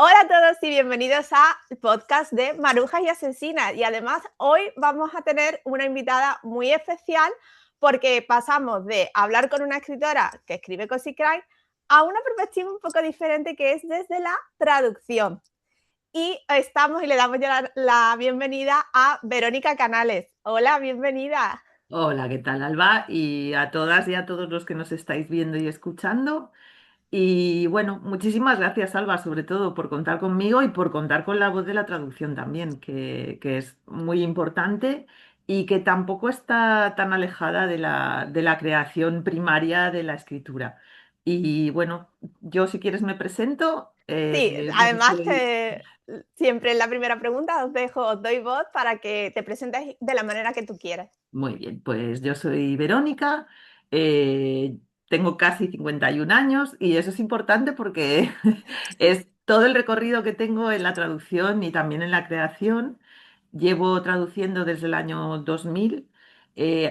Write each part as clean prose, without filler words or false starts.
Hola a todos y bienvenidos al podcast de Marujas y Asesinas. Y además hoy vamos a tener una invitada muy especial porque pasamos de hablar con una escritora que escribe Cozy Crime a una perspectiva un poco diferente que es desde la traducción. Y estamos y le damos ya la bienvenida a Verónica Canales. Hola, bienvenida. Hola, ¿qué tal, Alba? Y a todas y a todos los que nos estáis viendo y escuchando. Y bueno, muchísimas gracias, Alba, sobre todo por contar conmigo y por contar con la voz de la traducción también, que es muy importante y que tampoco está tan alejada de la creación primaria de la escritura. Y bueno, yo si quieres me presento. Sí, Bueno, además siempre en la primera pregunta os doy voz para que te presentes de la manera que tú quieras. Muy bien, pues yo soy Verónica, eh, tengo casi 51 años y eso es importante porque es todo el recorrido que tengo en la traducción y también en la creación. Llevo traduciendo desde el año 2000.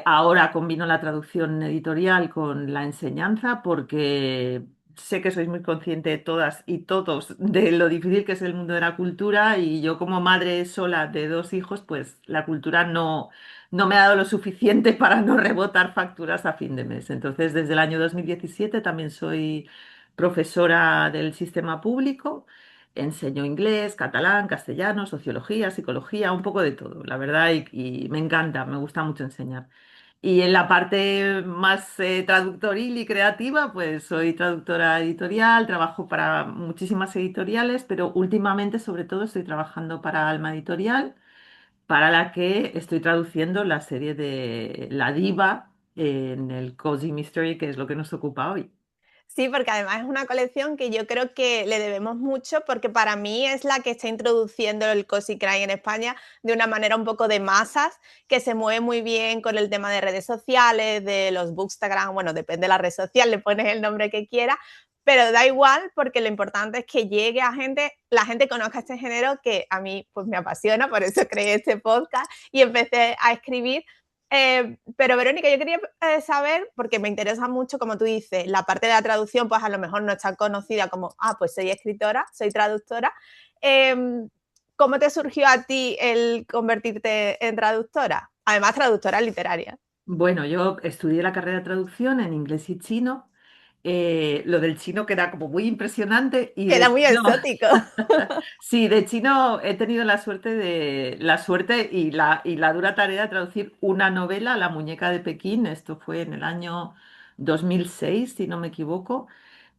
Ahora combino la traducción editorial con la enseñanza porque sé que sois muy conscientes todas y todos de lo difícil que es el mundo de la cultura y yo como madre sola de dos hijos, pues la cultura no me ha dado lo suficiente para no rebotar facturas a fin de mes. Entonces, desde el año 2017 también soy profesora del sistema público. Enseño inglés, catalán, castellano, sociología, psicología, un poco de todo, la verdad, y me encanta, me gusta mucho enseñar. Y en la parte más traductoril y creativa, pues soy traductora editorial, trabajo para muchísimas editoriales, pero últimamente sobre todo estoy trabajando para Alma Editorial, para la que estoy traduciendo la serie de La Diva en el Cozy Mystery, que es lo que nos ocupa hoy. Sí, porque además es una colección que yo creo que le debemos mucho porque para mí es la que está introduciendo el Cozy Crime en España de una manera un poco de masas, que se mueve muy bien con el tema de redes sociales, de los bookstagram, bueno, depende de la red social, le pones el nombre que quieras, pero da igual porque lo importante es que llegue a gente, la gente conozca este género que a mí pues me apasiona, por eso creé este podcast y empecé a escribir. Pero Verónica, yo quería saber, porque me interesa mucho, como tú dices, la parte de la traducción, pues a lo mejor no es tan conocida como, pues soy escritora, soy traductora. Eh, ¿Cómo te surgió a ti el convertirte en traductora? Además, traductora literaria. Bueno, yo estudié la carrera de traducción en inglés y chino. Lo del chino queda como muy impresionante y Queda de muy chino, exótico. sí, de chino he tenido la suerte y la dura tarea de traducir una novela, La muñeca de Pekín. Esto fue en el año 2006, si no me equivoco.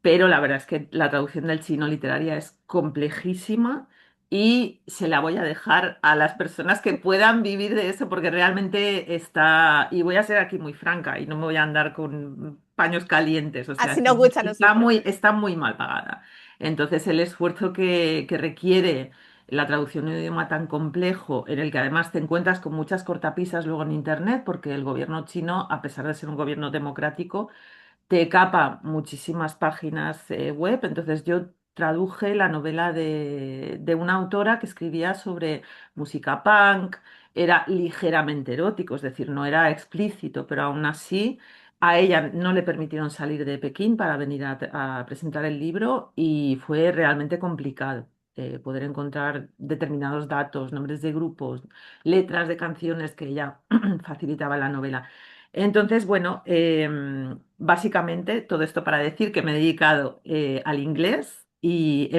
Pero la verdad es que la traducción del chino literaria es complejísima y se la voy a dejar a las personas que puedan vivir de eso porque realmente está, y voy a ser aquí muy franca y no me voy a andar con paños calientes, o sea, Así nos gusta a está nosotros. muy mal pagada. Entonces el esfuerzo que requiere la traducción de un idioma tan complejo, en el que además te encuentras con muchas cortapisas luego en Internet, porque el gobierno chino, a pesar de ser un gobierno democrático, te capa muchísimas páginas web. Entonces yo traduje la novela de una autora que escribía sobre música punk, era ligeramente erótico, es decir, no era explícito, pero aún así a ella no le permitieron salir de Pekín para venir a presentar el libro y fue realmente complicado. Poder encontrar determinados datos, nombres de grupos, letras de canciones que ella facilitaba en la novela. Entonces, bueno, básicamente todo esto para decir que me he dedicado al inglés y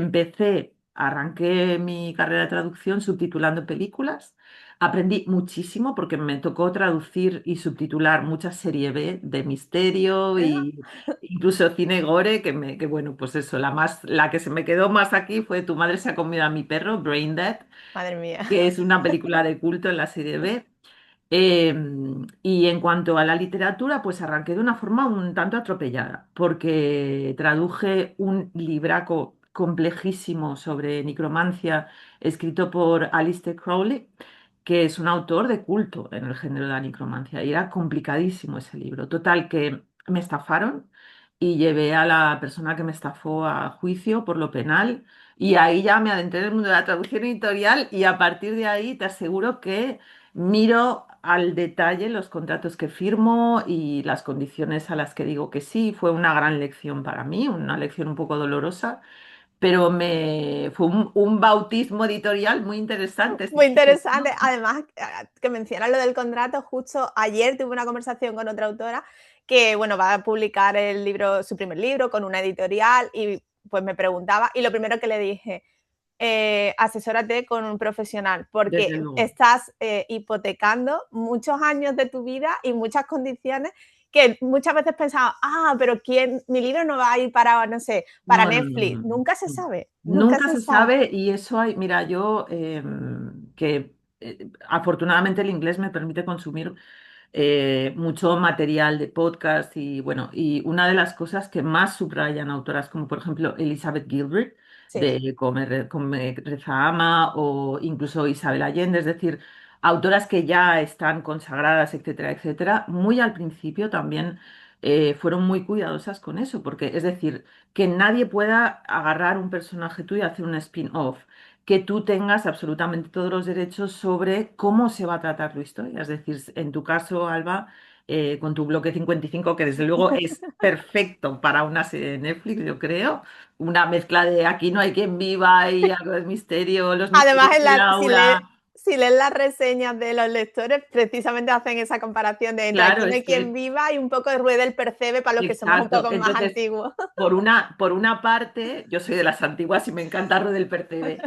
arranqué mi carrera de traducción subtitulando películas. Aprendí muchísimo porque me tocó traducir y subtitular mucha serie B de misterio y incluso cine gore, que bueno, pues eso, la que se me quedó más aquí fue Tu madre se ha comido a mi perro, Brain Dead, Madre mía. que es una película de culto en la serie B. Eh, y en cuanto a la literatura, pues arranqué de una forma un tanto atropellada, porque traduje un libraco complejísimo sobre necromancia escrito por Aleister Crowley, que es un autor de culto en el género de la necromancia, y era complicadísimo ese libro. Total, que me estafaron y llevé a la persona que me estafó a juicio por lo penal. Y ahí ya me adentré en el mundo de la traducción editorial y a partir de ahí te aseguro que miro al detalle los contratos que firmo y las condiciones a las que digo que sí. Fue una gran lección para mí, una lección un poco dolorosa, pero fue un bautismo editorial muy interesante, sí, Muy sí, interesante. ¿no? Además, que mencionas lo del contrato, justo ayer tuve una conversación con otra autora que, bueno, va a publicar el libro, su primer libro con una editorial y pues me preguntaba y lo primero que le dije, asesórate con un profesional porque Desde luego. estás hipotecando muchos años de tu vida y muchas condiciones que muchas veces pensaba, pero ¿quién? Mi libro no va a ir para, no sé, para No, no, no, Netflix. no, no. Nunca se No. sabe, nunca Nunca se se sabe. sabe y eso hay, mira, yo que afortunadamente el inglés me permite consumir mucho material de podcast y bueno, y una de las cosas que más subrayan autoras como por ejemplo Elizabeth Gilbert Sí, de Come, Reza, Ama o incluso Isabel Allende, es decir, autoras que ya están consagradas, etcétera, etcétera, muy al principio también fueron muy cuidadosas con eso, porque es decir, que nadie pueda agarrar un personaje tuyo y hacer un spin-off, que tú tengas absolutamente todos los derechos sobre cómo se va a tratar tu historia. Es decir, en tu caso, Alba, con tu bloque 55, que desde luego es perfecto para una serie de Netflix, yo creo, una mezcla de Aquí no hay quien viva y algo de misterio, los misterios además, de Laura. si lees las reseñas de los lectores, precisamente hacen esa comparación de entre Claro, aquí no es hay quien que viva y un poco de rueda del percebe para los que somos un exacto. poco más Entonces, antiguos. por una parte, yo soy de las antiguas y me encanta Ru del Percebe.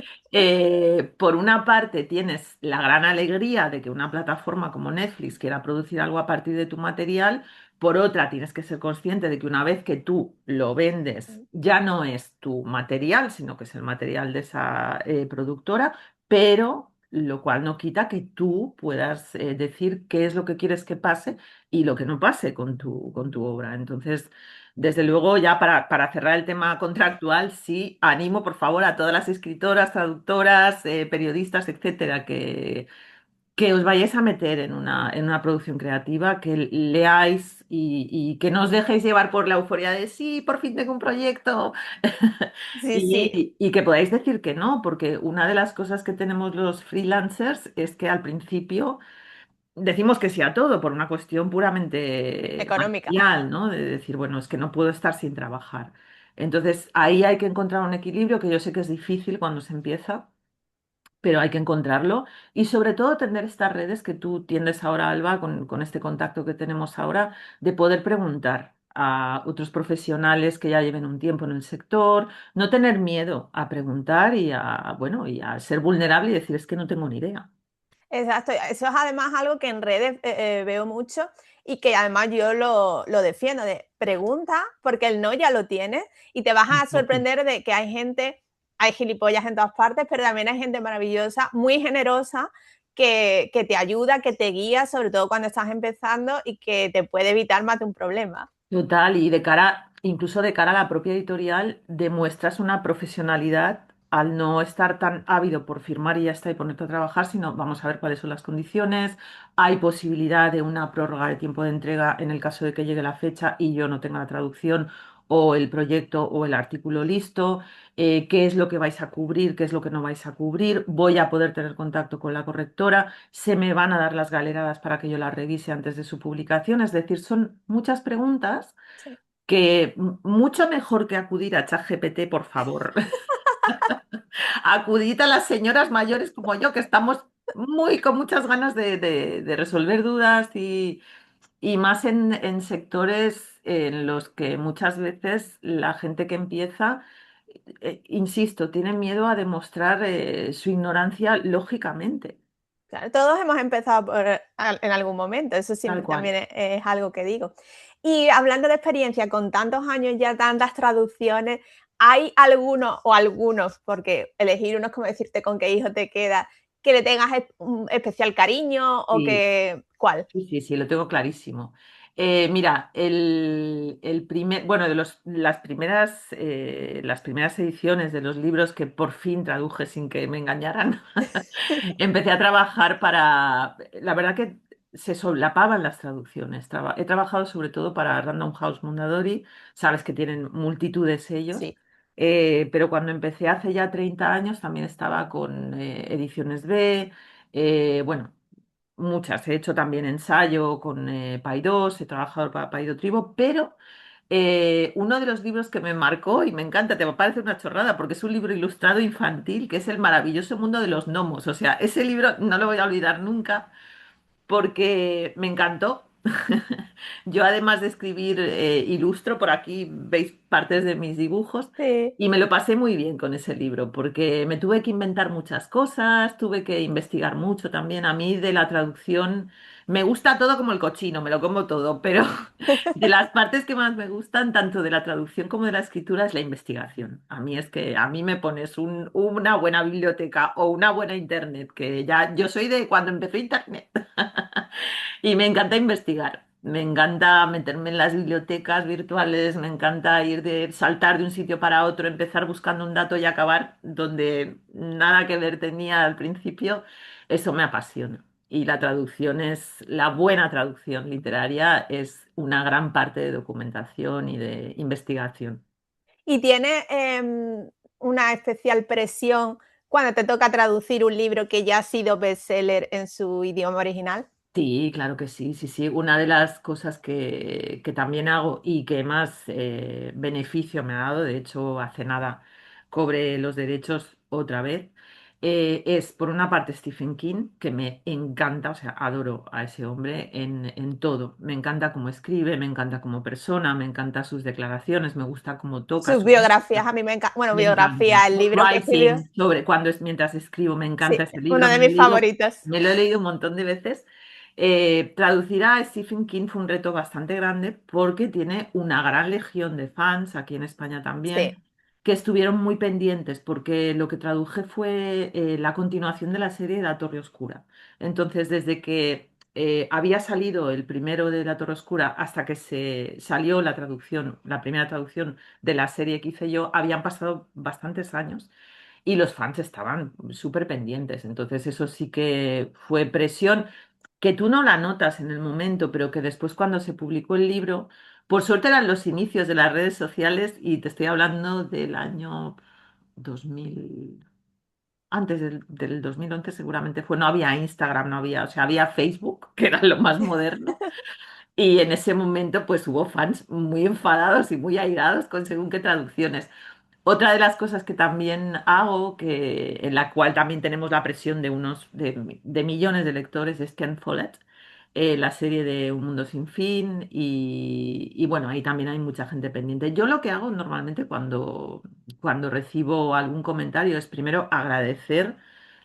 Por una parte, tienes la gran alegría de que una plataforma como Netflix quiera producir algo a partir de tu material. Por otra, tienes que ser consciente de que una vez que tú lo vendes, ya no es tu material, sino que es el material de esa productora, pero lo cual no quita que tú puedas decir qué es lo que quieres que pase y lo que no pase con tu obra. Entonces, desde luego, ya para cerrar el tema contractual, sí, animo por favor a todas las escritoras, traductoras, periodistas, etcétera, que os vayáis a meter en una producción creativa, que leáis y que no os dejéis llevar por la euforia de sí, por fin tengo un proyecto Sí, sí, y que podáis decir que no, porque una de las cosas que tenemos los freelancers es que al principio decimos que sí a todo por una cuestión puramente económica. material, ¿no? De decir, bueno, es que no puedo estar sin trabajar. Entonces, ahí hay que encontrar un equilibrio que yo sé que es difícil cuando se empieza, pero hay que encontrarlo. Y sobre todo tener estas redes que tú tienes ahora, Alba, con este contacto que tenemos ahora, de poder preguntar a otros profesionales que ya lleven un tiempo en el sector, no tener miedo a preguntar bueno, y a ser vulnerable y decir, es que no tengo ni idea. Exacto, eso es además algo que en redes veo mucho y que además yo lo defiendo, de pregunta, porque el no ya lo tienes y te vas a Exacto. sorprender de que hay gente, hay gilipollas en todas partes, pero también hay gente maravillosa, muy generosa, que te ayuda, que te guía, sobre todo cuando estás empezando y que te puede evitar más de un problema. Total, y de cara, incluso de cara a la propia editorial, demuestras una profesionalidad al no estar tan ávido por firmar y ya está y ponerte a trabajar, sino vamos a ver cuáles son las condiciones. Hay posibilidad de una prórroga de tiempo de entrega en el caso de que llegue la fecha y yo no tenga la traducción o el proyecto o el artículo listo. Qué es lo que vais a cubrir, qué es lo que no vais a cubrir. Voy a poder tener contacto con la correctora, se me van a dar las galeradas para que yo las revise antes de su publicación. Es decir, son muchas preguntas Sí. que mucho mejor que acudir a ChatGPT, por favor. Acudid a las señoras mayores como yo, que estamos con muchas ganas de resolver dudas y más en sectores en los que muchas veces la gente que empieza, insisto, tiene miedo a demostrar su ignorancia lógicamente. Claro, todos hemos empezado en algún momento, eso Tal siempre cual. también es algo que digo. Y hablando de experiencia, con tantos años ya, tantas traducciones, ¿hay alguno o algunos, porque elegir uno es como decirte con qué hijo te queda, que le tengas un especial cariño o Sí. que, ¿cuál? Sí, sí, sí, lo tengo clarísimo. Mira, bueno, las primeras ediciones de los libros que por fin traduje sin que me engañaran, empecé a trabajar la verdad que se solapaban las traducciones. He trabajado sobre todo para Random House Mondadori, sabes que tienen multitudes ellos, Sí, pero cuando empecé hace ya 30 años también estaba con Ediciones B, bueno. Muchas, he hecho también ensayo con Paidós, he trabajado para Paido Tribo, pero Uno de los libros que me marcó y me encanta, te va a parecer una chorrada, porque es un libro ilustrado infantil, que es El maravilloso mundo de los gnomos. O sea, ese libro no lo voy a olvidar nunca porque me encantó. Yo además de escribir, ilustro, por aquí veis partes de mis dibujos Sí. y me lo pasé muy bien con ese libro porque me tuve que inventar muchas cosas, tuve que investigar mucho también. A mí de la traducción me gusta todo como el cochino, me lo como todo, pero de las partes que más me gustan, tanto de la traducción como de la escritura, es la investigación. A mí es que a mí me pones una buena biblioteca o una buena internet, que ya yo soy de cuando empezó internet. Y me encanta investigar, me encanta meterme en las bibliotecas virtuales, me encanta saltar de un sitio para otro, empezar buscando un dato y acabar donde nada que ver tenía al principio. Eso me apasiona. Y la traducción la buena traducción literaria es una gran parte de documentación y de investigación. ¿Y tiene una especial presión cuando te toca traducir un libro que ya ha sido bestseller en su idioma original? Sí, claro que sí, sí, sí. Una de las cosas que también hago y que más beneficio me ha dado, de hecho, hace nada cobré los derechos otra vez, es por una parte Stephen King, que me encanta, o sea, adoro a ese hombre en todo. Me encanta cómo escribe, me encanta como persona, me encanta sus declaraciones, me gusta cómo toca Sus su biografías música. a mí me encanta, bueno, Me encanta. biografía, el libro que escribió, Writing, sobre cuando es mientras escribo, me encanta sí, ese uno libro, de mis favoritos. me lo he leído un montón de veces. Traducir a Stephen King fue un reto bastante grande porque tiene una gran legión de fans, aquí en España Sí, también, que estuvieron muy pendientes porque lo que traduje fue la continuación de la serie de La Torre Oscura. Entonces, desde que había salido el primero de La Torre Oscura hasta que se salió la traducción, la primera traducción de la serie que hice yo, habían pasado bastantes años y los fans estaban súper pendientes. Entonces eso sí que fue presión que tú no la notas en el momento, pero que después cuando se publicó el libro, por suerte eran los inicios de las redes sociales y te estoy hablando del año 2000. Antes del 2011 seguramente fue, no había Instagram, no había, o sea, había Facebook, que era lo más moderno. Y en ese momento pues hubo fans muy enfadados y muy airados con según qué traducciones. Otra de las cosas que también hago, en la cual también tenemos la presión de millones de lectores, es Ken Follett, la serie de Un Mundo Sin Fin, y bueno, ahí también hay mucha gente pendiente. Yo lo que hago normalmente cuando recibo algún comentario es primero agradecer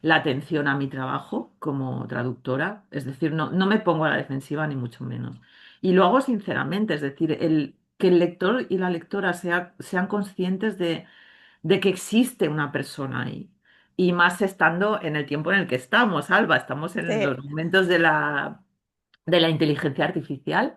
la atención a mi trabajo como traductora, es decir, no me pongo a la defensiva ni mucho menos. Y lo hago sinceramente, es decir, que el lector y la lectora sean conscientes de que existe una persona ahí. Y más estando en el tiempo en el que estamos, Alba, estamos en sí, los momentos de la inteligencia artificial.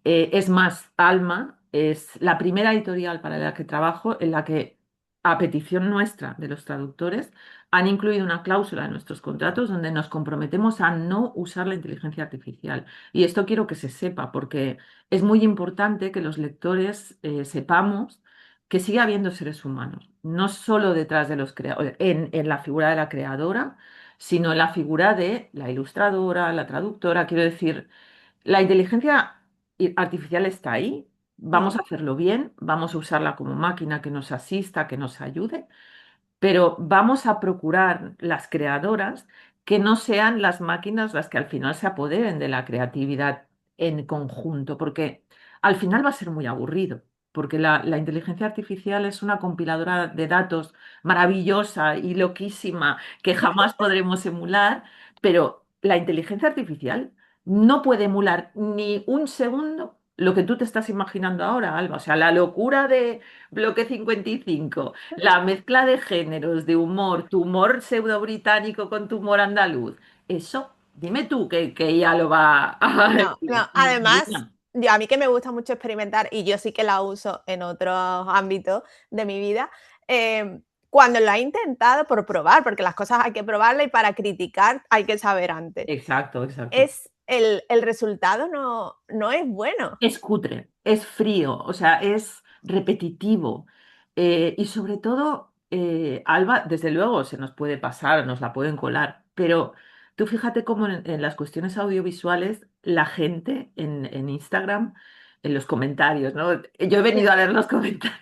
Es más, Alma es la primera editorial para la que trabajo en la que, a petición nuestra de los traductores, han incluido una cláusula en nuestros contratos donde nos comprometemos a no usar la inteligencia artificial. Y esto quiero que se sepa porque es muy importante que los lectores sepamos que sigue habiendo seres humanos, no solo detrás de los creadores, en la figura de la creadora, sino en la figura de la ilustradora, la traductora. Quiero decir, la inteligencia artificial está ahí, vamos mm, a hacerlo bien, vamos a usarla como máquina que nos asista, que nos ayude, pero vamos a procurar las creadoras que no sean las máquinas las que al final se apoderen de la creatividad en conjunto, porque al final va a ser muy aburrido, porque la inteligencia artificial es una compiladora de datos maravillosa y loquísima que jamás podremos emular, pero la inteligencia artificial no puede emular ni un segundo lo que tú te estás imaginando ahora, Alba. O sea, la locura de Bloque 55, la mezcla de géneros, de humor, tu humor pseudo británico con tu humor andaluz. Eso, dime tú que ya lo va a no, no, además, emular. a mí que me gusta mucho experimentar y yo sí que la uso en otros ámbitos de mi vida, cuando lo he intentado por probar, porque las cosas hay que probarlas y para criticar hay que saber antes, Exacto, exacto. es el resultado no es bueno. Es cutre, es frío, o sea, es repetitivo. Y sobre todo, Alba, desde luego se nos puede pasar, nos la pueden colar, pero tú fíjate cómo en las cuestiones audiovisuales la gente en Instagram en los comentarios, ¿no? Yo he venido a leer los comentarios.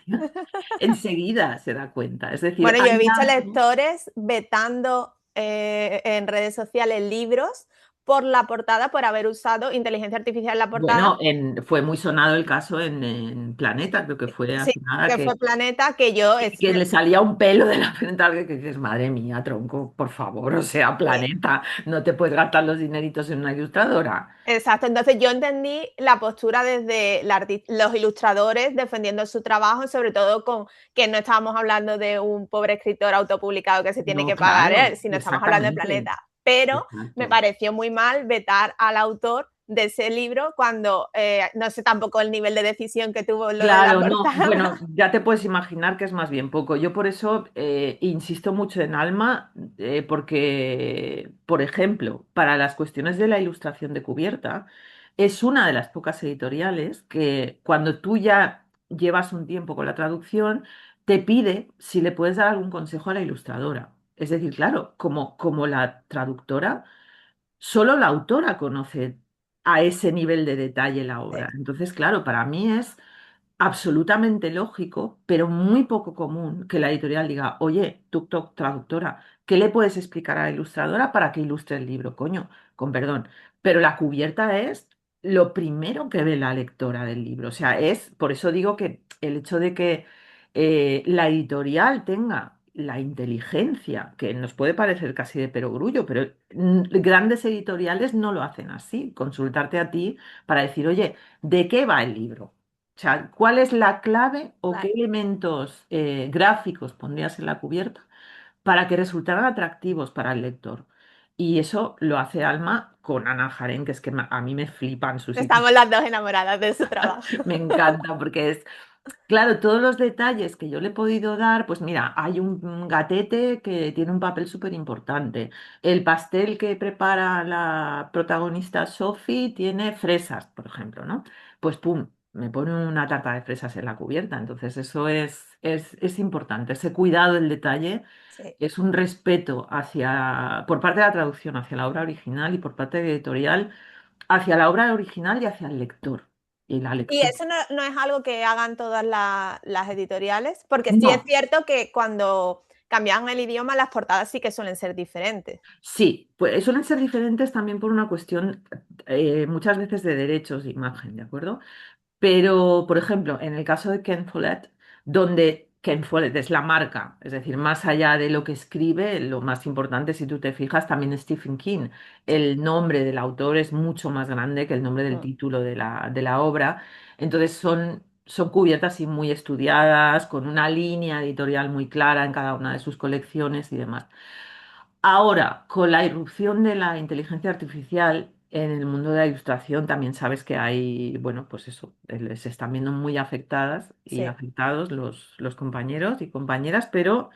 Enseguida se da cuenta. Es decir, Bueno, yo hay he visto algo. lectores vetando en redes sociales libros por la portada, por haber usado inteligencia artificial en la Bueno, portada. fue muy sonado el caso en Planeta, creo que fue Sí, hace nada, que fue Planeta, que yo que le salía un pelo de la frente a alguien que dices, madre mía, tronco, por favor, o sea, Planeta, no te puedes gastar los dineritos en una ilustradora. exacto, entonces yo entendí la postura desde los ilustradores defendiendo su trabajo, sobre todo con que no estábamos hablando de un pobre escritor autopublicado que se tiene No, que pagar claro, él, sino estamos hablando de exactamente. Planeta. Pero me Exacto. pareció muy mal vetar al autor de ese libro cuando no sé tampoco el nivel de decisión que tuvo lo de la Claro, no, bueno, portada. ya te puedes imaginar que es más bien poco. Yo por eso insisto mucho en Alma, porque, por ejemplo, para las cuestiones de la ilustración de cubierta, es una de las pocas editoriales que cuando tú ya llevas un tiempo con la traducción, te pide si le puedes dar algún consejo a la ilustradora. Es decir, claro, como la traductora. Solo la autora conoce a ese nivel de detalle la Sí, obra. Entonces, claro, para mí es absolutamente lógico, pero muy poco común que la editorial diga, oye, tuk traductora, ¿qué le puedes explicar a la ilustradora para que ilustre el libro? Coño, con perdón. Pero la cubierta es lo primero que ve la lectora del libro. O sea, por eso digo que el hecho de que la editorial tenga la inteligencia, que nos puede parecer casi de perogrullo, pero grandes editoriales no lo hacen así. Consultarte a ti para decir, oye, ¿de qué va el libro? O sea, ¿cuál es la clave o qué claro. elementos gráficos pondrías en la cubierta para que resultaran atractivos para el lector? Y eso lo hace Alma con Ana Jaren, que es que a mí me flipan sus sitios. Estamos las dos enamoradas de su trabajo. Me encanta porque es, claro, todos los detalles que yo le he podido dar, pues mira, hay un gatete que tiene un papel súper importante. El pastel que prepara la protagonista Sophie tiene fresas, por ejemplo, ¿no? Pues pum, me pone una tarta de fresas en la cubierta. Entonces eso es importante. Ese cuidado del detalle Sí. es un respeto por parte de la traducción hacia la obra original y por parte de la editorial hacia la obra original y hacia el lector y la Y lectora. eso no es algo que hagan todas las editoriales, porque sí es No. cierto que cuando cambian el idioma, las portadas sí que suelen ser diferentes. Sí, pues suelen ser diferentes también por una cuestión muchas veces de derechos de imagen, ¿de acuerdo? Pero, por ejemplo, en el caso de Ken Follett, donde Ken Follett es la marca, es decir, más allá de lo que escribe, lo más importante, si tú te fijas, también es Stephen King. Sí. El nombre del autor es mucho más grande que el nombre del Mm, título de la obra. Entonces son cubiertas y muy estudiadas, con una línea editorial muy clara en cada una de sus colecciones y demás. Ahora, con la irrupción de la inteligencia artificial en el mundo de la ilustración, también sabes que hay, bueno, pues eso, les están viendo muy afectadas y sí. afectados los compañeros y compañeras, pero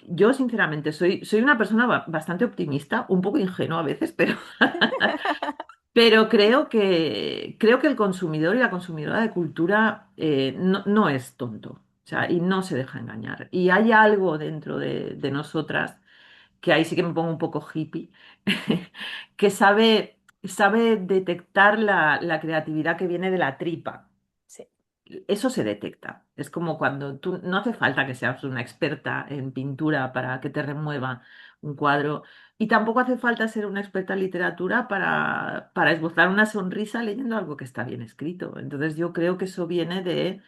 yo sinceramente soy una persona bastante optimista, un poco ingenua a veces, pero creo que el consumidor y la consumidora de cultura no es tonto, o sea, y no se deja engañar. Y hay algo dentro de nosotras que ahí sí que me pongo un poco hippie, que sabe detectar la creatividad que viene de la tripa. Sí. Eso se detecta. Es como cuando tú no hace falta que seas una experta en pintura para que te remueva un cuadro y tampoco hace falta ser una experta en literatura para esbozar una sonrisa leyendo algo que está bien escrito. Entonces yo creo que eso viene de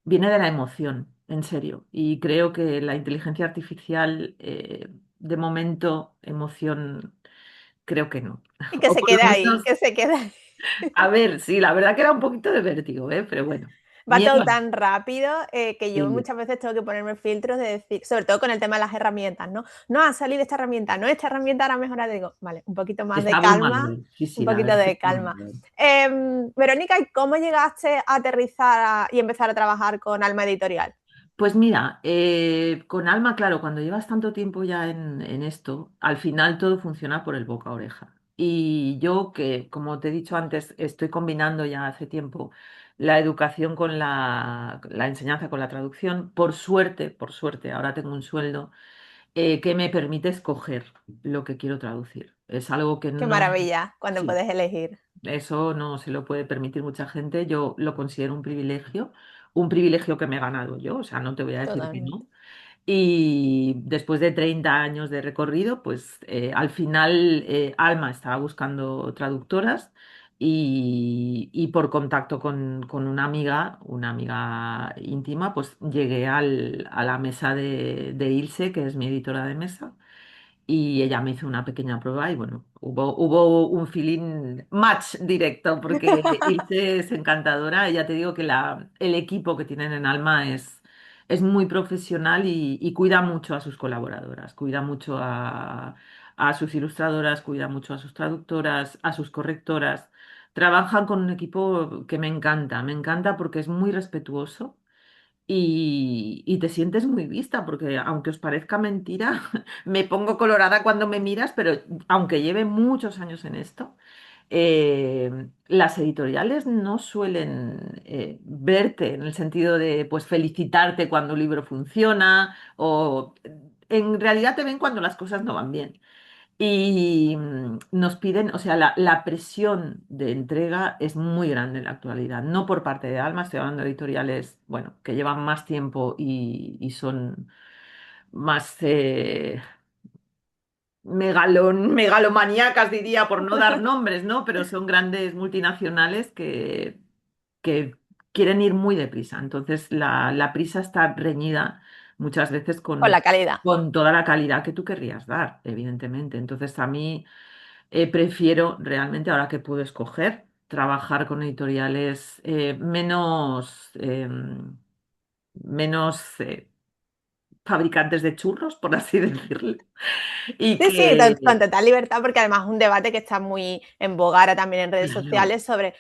la emoción, en serio. Y creo que la inteligencia artificial, de momento, emoción, creo que no. Y que O se por quede lo ahí, menos, que se quede ahí. a ver, sí, la verdad que era un poquito de vértigo, ¿eh? Pero bueno, Va miedo. todo tan rápido que yo Sí. muchas veces tengo que ponerme filtros de decir, sobre todo con el tema de las herramientas, ¿no? No ha salido esta herramienta, no, esta herramienta ahora mejora, digo, vale, un poquito más Está de calma, abrumador. Sí, un sí, la poquito verdad que de está calma. abrumador. Verónica, ¿y cómo llegaste a aterrizar y empezar a trabajar con Alma Editorial? Pues mira, con Alma, claro, cuando llevas tanto tiempo ya en esto, al final todo funciona por el boca a oreja. Y yo que, como te he dicho antes, estoy combinando ya hace tiempo la educación con la enseñanza, con la traducción, por suerte, ahora tengo un sueldo que me permite escoger lo que quiero traducir. Es algo que Qué no, maravilla cuando sí, puedes elegir. eso no se lo puede permitir mucha gente. Yo lo considero un privilegio que me he ganado yo, o sea, no te voy a decir que Totalmente. no. Y después de 30 años de recorrido, pues al final Alma estaba buscando traductoras y por contacto con una amiga íntima, pues llegué a la mesa de Ilse, que es mi editora de mesa, y ella me hizo una pequeña prueba y bueno, hubo un feeling match directo porque Ilse es encantadora. Ya te digo que el equipo que tienen en Alma es muy profesional y cuida mucho a sus colaboradoras, cuida mucho a sus ilustradoras, cuida mucho a sus traductoras, a sus correctoras. Trabajan con un equipo que me encanta porque es muy respetuoso y te sientes muy vista, porque aunque os parezca mentira, me pongo colorada cuando me miras, pero aunque lleve muchos años en esto, las editoriales no suelen verte en el sentido de pues felicitarte cuando un libro funciona o en realidad te ven cuando las cosas no van bien. Y nos piden, o sea, la presión de entrega es muy grande en la actualidad, no por parte de Alma, estoy hablando de editoriales, bueno, que llevan más tiempo y son más megalomaníacas, diría, por no dar nombres, ¿no? Pero son grandes multinacionales que quieren ir muy deprisa. Entonces, la prisa está reñida muchas veces Con la calidad. con toda la calidad que tú querrías dar, evidentemente. Entonces, a mí prefiero realmente, ahora que puedo escoger, trabajar con editoriales menos fabricantes de churros, por así decirlo. Y Sí, sí, con que, total libertad, porque además es un debate que está muy en boga ahora también en redes claro, sociales sobre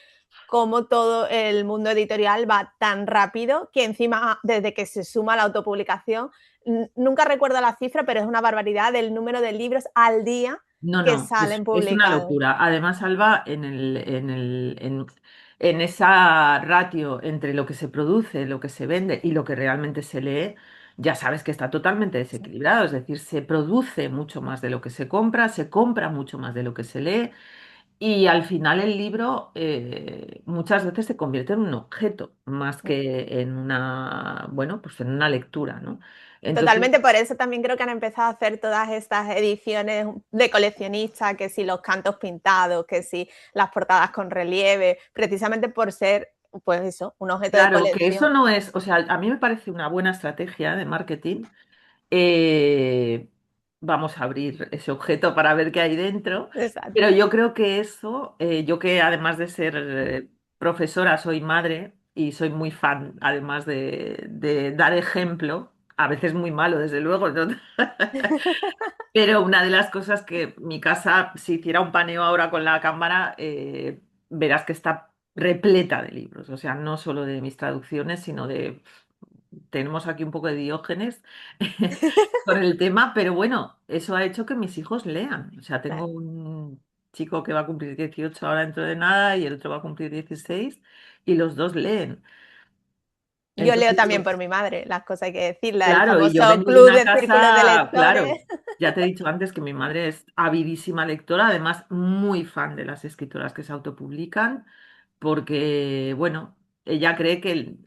cómo todo el mundo editorial va tan rápido que encima, desde que se suma la autopublicación, nunca recuerdo la cifra, pero es una barbaridad del número de libros al día no, que no, salen es una publicados. locura. Además, Alba, en esa ratio entre lo que se produce, lo que se vende y lo que realmente se lee, ya sabes que está totalmente Sí. desequilibrado. Es decir, se produce mucho más de lo que se compra mucho más de lo que se lee. Y al final el libro muchas veces se convierte en un objeto más que en una, bueno, pues en una lectura, ¿no? Entonces, Totalmente, por eso también creo que han empezado a hacer todas estas ediciones de coleccionista, que si los cantos pintados, que si las portadas con relieve, precisamente por ser, pues eso, un objeto de claro, que eso colección. no es, o sea, a mí me parece una buena estrategia de marketing. eh, Vamos a abrir ese objeto para ver qué hay dentro, pero Exacto. yo creo que eso, yo que además de ser profesora, soy madre y soy muy fan, además de dar ejemplo, a veces muy malo, desde luego, ¿no? Pero una de las cosas que mi casa, si hiciera un paneo ahora con la cámara, verás que está repleta de libros. O sea, no solo de mis traducciones, sino de... Tenemos aquí un poco de Diógenes con el tema, pero bueno, eso ha hecho que mis hijos lean. O sea, tengo Claro. un chico que va a cumplir 18 ahora dentro de nada y el otro va a cumplir 16 y los dos leen. Yo leo Entonces, también por mi madre, las cosas hay que decirla, el claro, y yo famoso vengo de club una de círculos de casa, lectores. claro, ya te he dicho antes que mi madre es avidísima lectora, además muy fan de las escritoras que se autopublican, porque, bueno, ella cree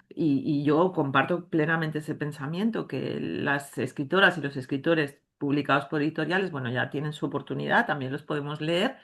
y yo comparto plenamente ese pensamiento, que las escritoras y los escritores publicados por editoriales, bueno, ya tienen su oportunidad, también los podemos leer,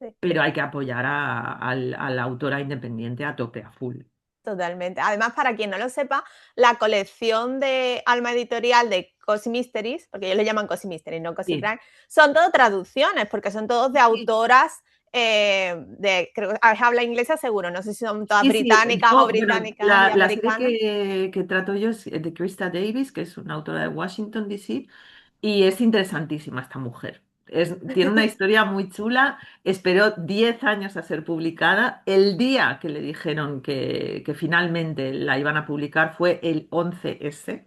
Sí. pero hay que apoyar a la autora independiente a tope, a full. Totalmente. Además, para quien no lo sepa, la colección de Alma Editorial de Cozy Mysteries, porque ellos le llaman Cozy Mysteries, no Cozy Sí, Crime, son todo traducciones, porque son todos de sí. autoras de, creo que habla inglesa seguro, no sé si son todas Sí, sí, británicas o no, bueno, británicas y la serie americanas. que trato yo es de Krista Davis, que es una autora de Washington, D.C., y es interesantísima esta mujer. Tiene una historia muy chula, esperó 10 años a ser publicada. El día que le dijeron que finalmente la iban a publicar fue el 11S.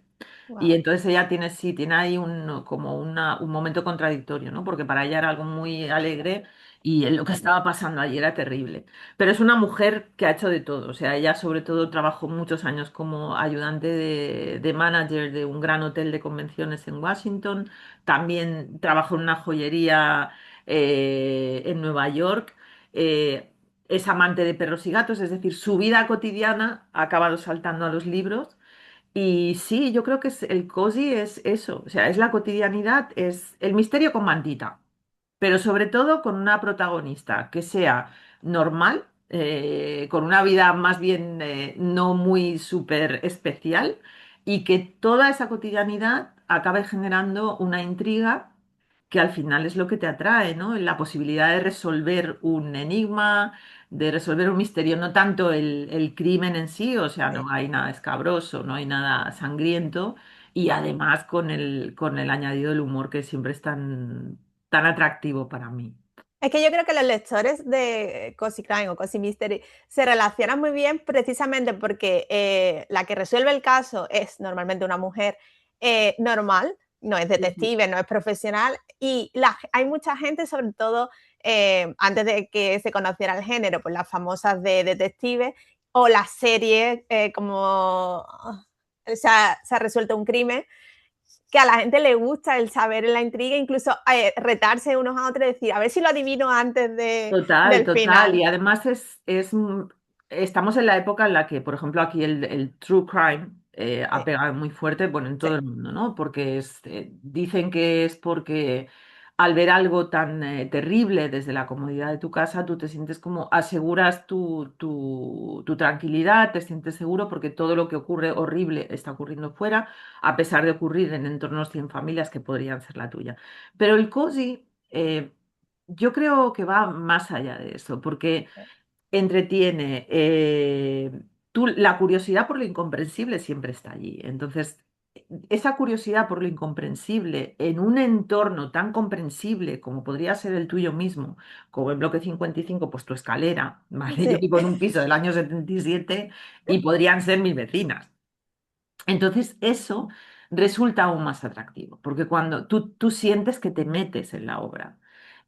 Y Wow. entonces ella tiene, sí, tiene ahí un momento contradictorio, ¿no? Porque para ella era algo muy alegre y lo que estaba pasando allí era terrible. Pero es una mujer que ha hecho de todo. O sea, ella sobre todo trabajó muchos años como ayudante de manager de un gran hotel de convenciones en Washington. También trabajó en una joyería en Nueva York. Eh, es amante de perros y gatos, es decir, su vida cotidiana ha acabado saltando a los libros. Y sí, yo creo que el cozy es eso, o sea, es la cotidianidad, es el misterio con mantita, pero sobre todo con una protagonista que sea normal, con una vida más bien no muy súper especial y que toda esa cotidianidad acabe generando una intriga que al final es lo que te atrae, ¿no? La posibilidad de resolver un enigma, de resolver un misterio, no tanto el crimen en sí, o sea, no Sí. hay nada escabroso, no hay nada sangriento, y además con el añadido del humor que siempre es tan atractivo para mí. Es que yo creo que los lectores de Cozy Crime o Cozy Mystery se relacionan muy bien precisamente porque la que resuelve el caso es normalmente una mujer normal, no es Ujú. detective, no es profesional, y hay mucha gente, sobre todo antes de que se conociera el género, pues las famosas de detectives o las series como se ha resuelto un crimen, que a la gente le gusta el saber la intriga, incluso retarse unos a otros y decir, a ver si lo adivino antes Total, del total. final. Y además estamos en la época en la que, por ejemplo, aquí el true crime ha Sí, pegado muy fuerte, bueno, en sí, todo el mundo, ¿no? Porque dicen que es porque al ver algo tan terrible desde la comodidad de tu casa, tú te sientes como aseguras tu tranquilidad, te sientes seguro porque todo lo que ocurre horrible está ocurriendo fuera, a pesar de ocurrir en entornos y en familias que podrían ser la tuya. Pero el cozy... yo creo que va más allá de eso, porque entretiene. La curiosidad por lo incomprensible siempre está allí. Entonces, esa curiosidad por lo incomprensible en un entorno tan comprensible como podría ser el tuyo mismo, como el bloque 55, pues tu escalera, ¿vale? Yo sí, vivo en un piso del año 77 y podrían ser mis vecinas. Entonces, eso resulta aún más atractivo, porque cuando tú sientes que te metes en la obra.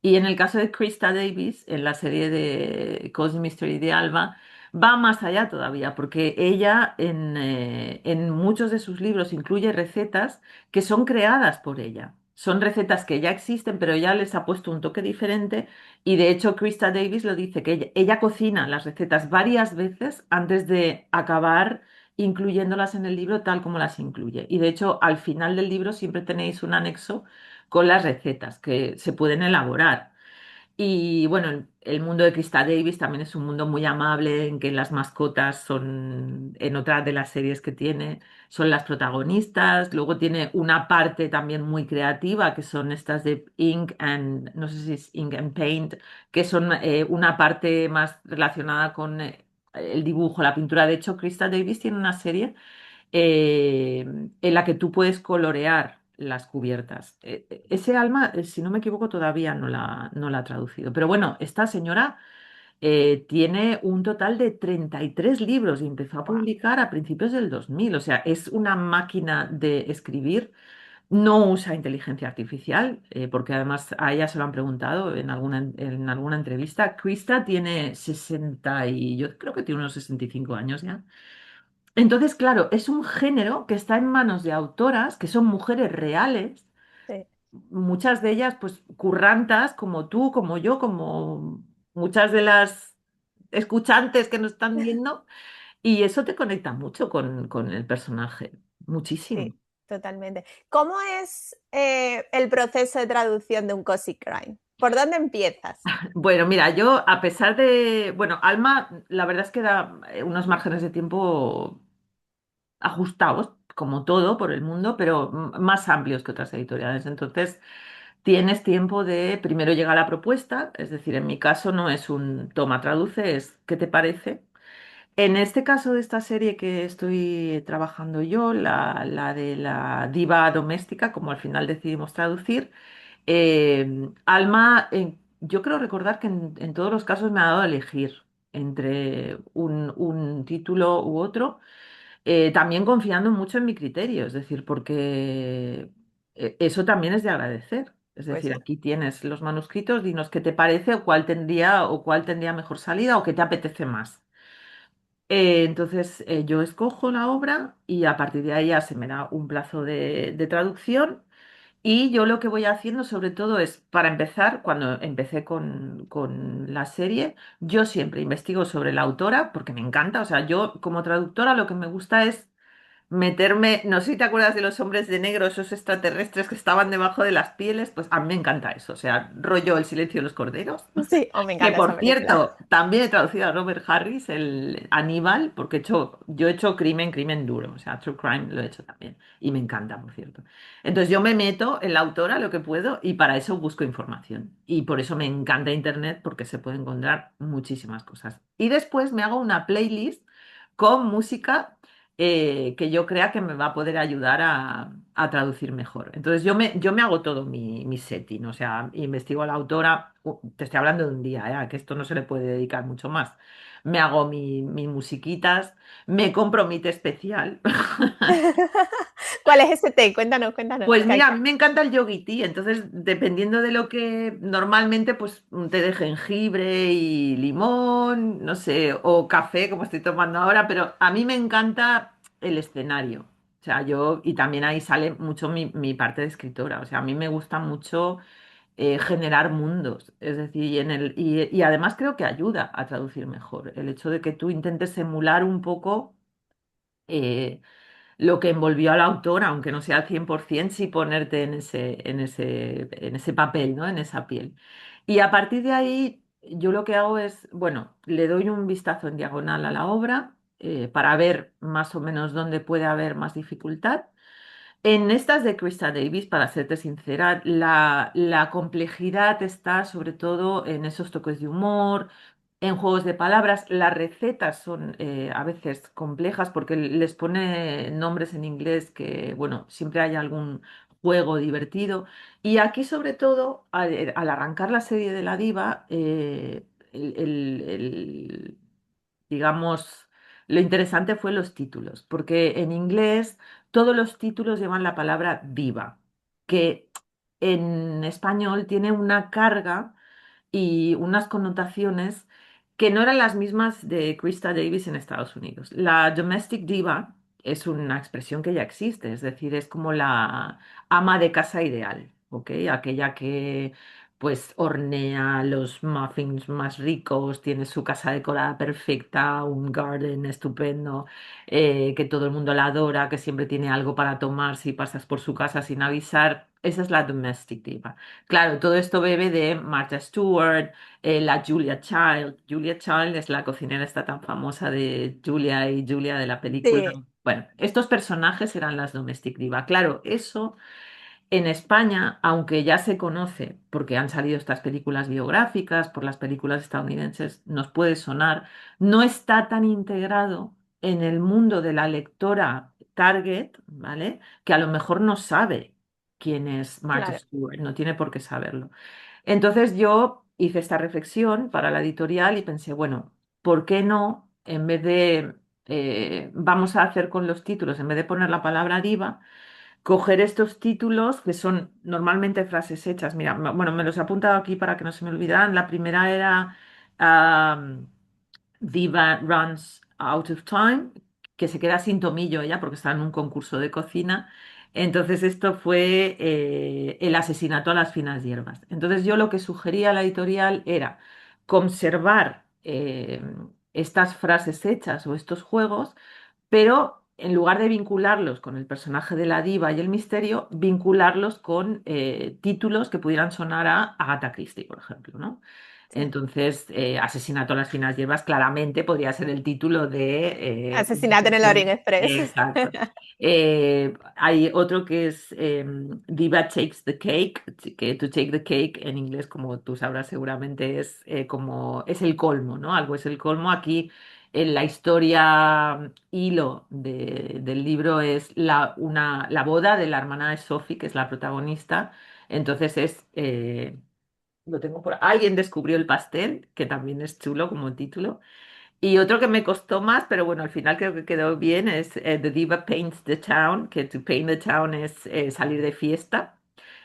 Y en el caso de Krista Davis, en la serie de Cozy Mystery de Alba, va más allá todavía, porque ella en muchos de sus libros incluye recetas que son creadas por ella. Son recetas que ya existen, pero ella les ha puesto un toque diferente. Y de hecho, Krista Davis lo dice, que ella cocina las recetas varias veces antes de acabar incluyéndolas en el libro tal como las incluye. Y de hecho, al final del libro siempre tenéis un anexo con las recetas que se pueden elaborar. Y bueno, el mundo de Krista Davis también es un mundo muy amable en que las mascotas son, en otra de las series que tiene, son las protagonistas. Luego tiene una parte también muy creativa que son estas de Ink and, no sé si es Ink and Paint, que son una parte más relacionada con el dibujo, la pintura. De hecho, Krista Davis tiene una serie en la que tú puedes colorear las cubiertas. Ese alma, si no me equivoco, todavía no la ha traducido. Pero bueno, esta señora tiene un total de 33 libros y empezó a wow, publicar a principios del 2000. O sea, es una máquina de escribir. No usa inteligencia artificial, porque además a ella se lo han preguntado en alguna entrevista. Krista tiene 60 y yo creo que tiene unos 65 años ya. Entonces, claro, es un género que está en manos de autoras que son mujeres reales, sí. muchas de ellas pues currantas como tú, como yo, como muchas de las escuchantes que nos están viendo, y eso te conecta mucho con el personaje, muchísimo. Sí, totalmente. ¿Cómo es el proceso de traducción de un Cozy Crime? ¿Por dónde empiezas? Bueno, mira, yo a pesar de, bueno, Alma, la verdad es que da unos márgenes de tiempo ajustados, como todo por el mundo, pero más amplios que otras editoriales. Entonces, tienes tiempo de, primero llega la propuesta, es decir, en mi caso no es un toma, traduce, es ¿qué te parece? En este caso de esta serie que estoy trabajando yo, la de la diva doméstica, como al final decidimos traducir, Alma, yo creo recordar que en todos los casos me ha dado a elegir entre un título u otro. También confiando mucho en mi criterio, es decir, porque eso también es de agradecer. Es Pues decir, sí. aquí tienes los manuscritos, dinos qué te parece o cuál tendría mejor salida o qué te apetece más. Entonces yo escojo la obra y a partir de ahí ya se me da un plazo de traducción y yo lo que voy haciendo sobre todo es, para empezar, cuando empecé con la serie, yo siempre investigo sobre la autora porque me encanta, o sea, yo como traductora lo que me gusta es meterme, no sé si te acuerdas de los hombres de negro, esos extraterrestres que estaban debajo de las pieles, pues a mí me encanta eso, o sea, rollo El silencio de los corderos. Sí, oh, me Que encanta esa por película. cierto, también he traducido a Robert Harris, el Aníbal, porque yo he hecho crimen duro, o sea, True Crime lo he hecho también, y me encanta, por cierto. Entonces yo me meto en la autora lo que puedo y para eso busco información. Y por eso me encanta Internet, porque se puede encontrar muchísimas cosas. Y después me hago una playlist con música que yo crea que me va a poder ayudar a traducir mejor. Entonces yo me hago todo mi setting, o sea, investigo a la autora, te estoy hablando de un día, a que esto no se le puede dedicar mucho más. Me hago mis musiquitas, me compro mi té especial. ¿Cuál es ese té? Cuéntanos, cuéntanos. Pues mira, a mí me encanta el yogi tea, entonces dependiendo de lo que normalmente, pues un té de jengibre y limón, no sé, o café como estoy tomando ahora, pero a mí me encanta el escenario. O sea, y también ahí sale mucho mi parte de escritora, o sea, a mí me gusta mucho generar mundos, es decir, y además creo que ayuda a traducir mejor, el hecho de que tú intentes emular un poco. eh, lo que envolvió al autor, aunque no sea al 100%, sí ponerte en ese papel, ¿no? En esa piel. Y a partir de ahí, yo lo que hago es, bueno, le doy un vistazo en diagonal a la obra para ver más o menos dónde puede haber más dificultad. En estas de Krista Davis, para serte sincera, la complejidad está sobre todo en esos toques de humor, en juegos de palabras. Las recetas son a veces complejas porque les pone nombres en inglés que, bueno, siempre hay algún juego divertido. Y aquí, sobre todo, al arrancar la serie de La Diva, el, el- el- digamos, lo interesante fue los títulos, porque en inglés todos los títulos llevan la palabra diva, que en español tiene una carga y unas connotaciones que no eran las mismas de Krista Davis en Estados Unidos. La domestic diva es una expresión que ya existe, es decir, es como la ama de casa ideal, ¿ok? Aquella que pues hornea los muffins más ricos, tiene su casa decorada perfecta, un garden estupendo, que todo el mundo la adora, que siempre tiene algo para tomar si pasas por su casa sin avisar. Esa es la domestic diva. Claro, todo esto bebe de Martha Stewart, la Julia Child. Julia Child es la cocinera esta tan famosa de Julia y Julia de la película. Sí, Bueno, estos personajes eran las domestic diva. Claro, eso en España, aunque ya se conoce, porque han salido estas películas biográficas, por las películas estadounidenses, nos puede sonar, no está tan integrado en el mundo de la lectora target, ¿vale? Que a lo mejor no sabe quién es Martha claro. Stewart, no tiene por qué saberlo. Entonces yo hice esta reflexión para la editorial y pensé, bueno, ¿por qué no, en vez de, vamos a hacer con los títulos, en vez de poner la palabra diva, coger estos títulos que son normalmente frases hechas? Mira, bueno, me los he apuntado aquí para que no se me olvidaran. La primera era Diva Runs Out of Time, que se queda sin tomillo ella porque está en un concurso de cocina. Entonces esto fue el asesinato a las finas hierbas. Entonces yo lo que sugería a la editorial era conservar estas frases hechas o estos juegos, pero en lugar de vincularlos con el personaje de la diva y el misterio, vincularlos con títulos que pudieran sonar a Agatha Christie, por ejemplo, ¿no? Sí. Entonces, Asesinato a las finas hierbas claramente podría ser el título de Asesinato en el Orient Express. Exacto. Hay otro que es Diva Takes the Cake, que to take the cake en inglés, como tú sabrás seguramente, es como es el colmo, ¿no? Algo es el colmo. Aquí en la historia hilo del libro es la boda de la hermana de Sophie, que es la protagonista. Entonces lo tengo por. Alguien descubrió el pastel, que también es chulo como título. Y otro que me costó más, pero bueno, al final creo que quedó bien, es The Diva Paints the Town, que to paint the town es salir de fiesta.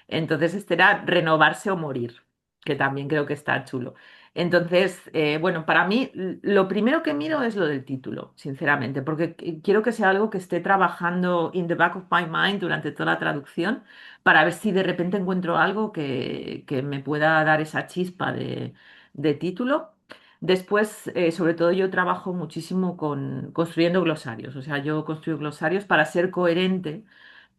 Entonces este era renovarse o morir, que también creo que está chulo. Entonces, bueno, para mí lo primero que miro es lo del título, sinceramente, porque quiero que sea algo que esté trabajando in the back of my mind durante toda la traducción, para ver si de repente encuentro algo que me pueda dar esa chispa de título. Después, sobre todo yo trabajo muchísimo con construyendo glosarios, o sea, yo construyo glosarios para ser coherente,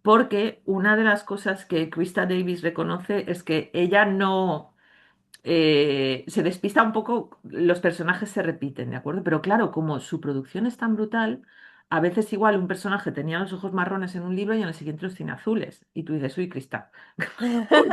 porque una de las cosas que Krista Davis reconoce es que ella no se despista un poco, los personajes se repiten, ¿de acuerdo? Pero claro, como su producción es tan brutal, a veces igual un personaje tenía los ojos marrones en un libro y en el siguiente los tiene azules, y tú dices, uy, Krista,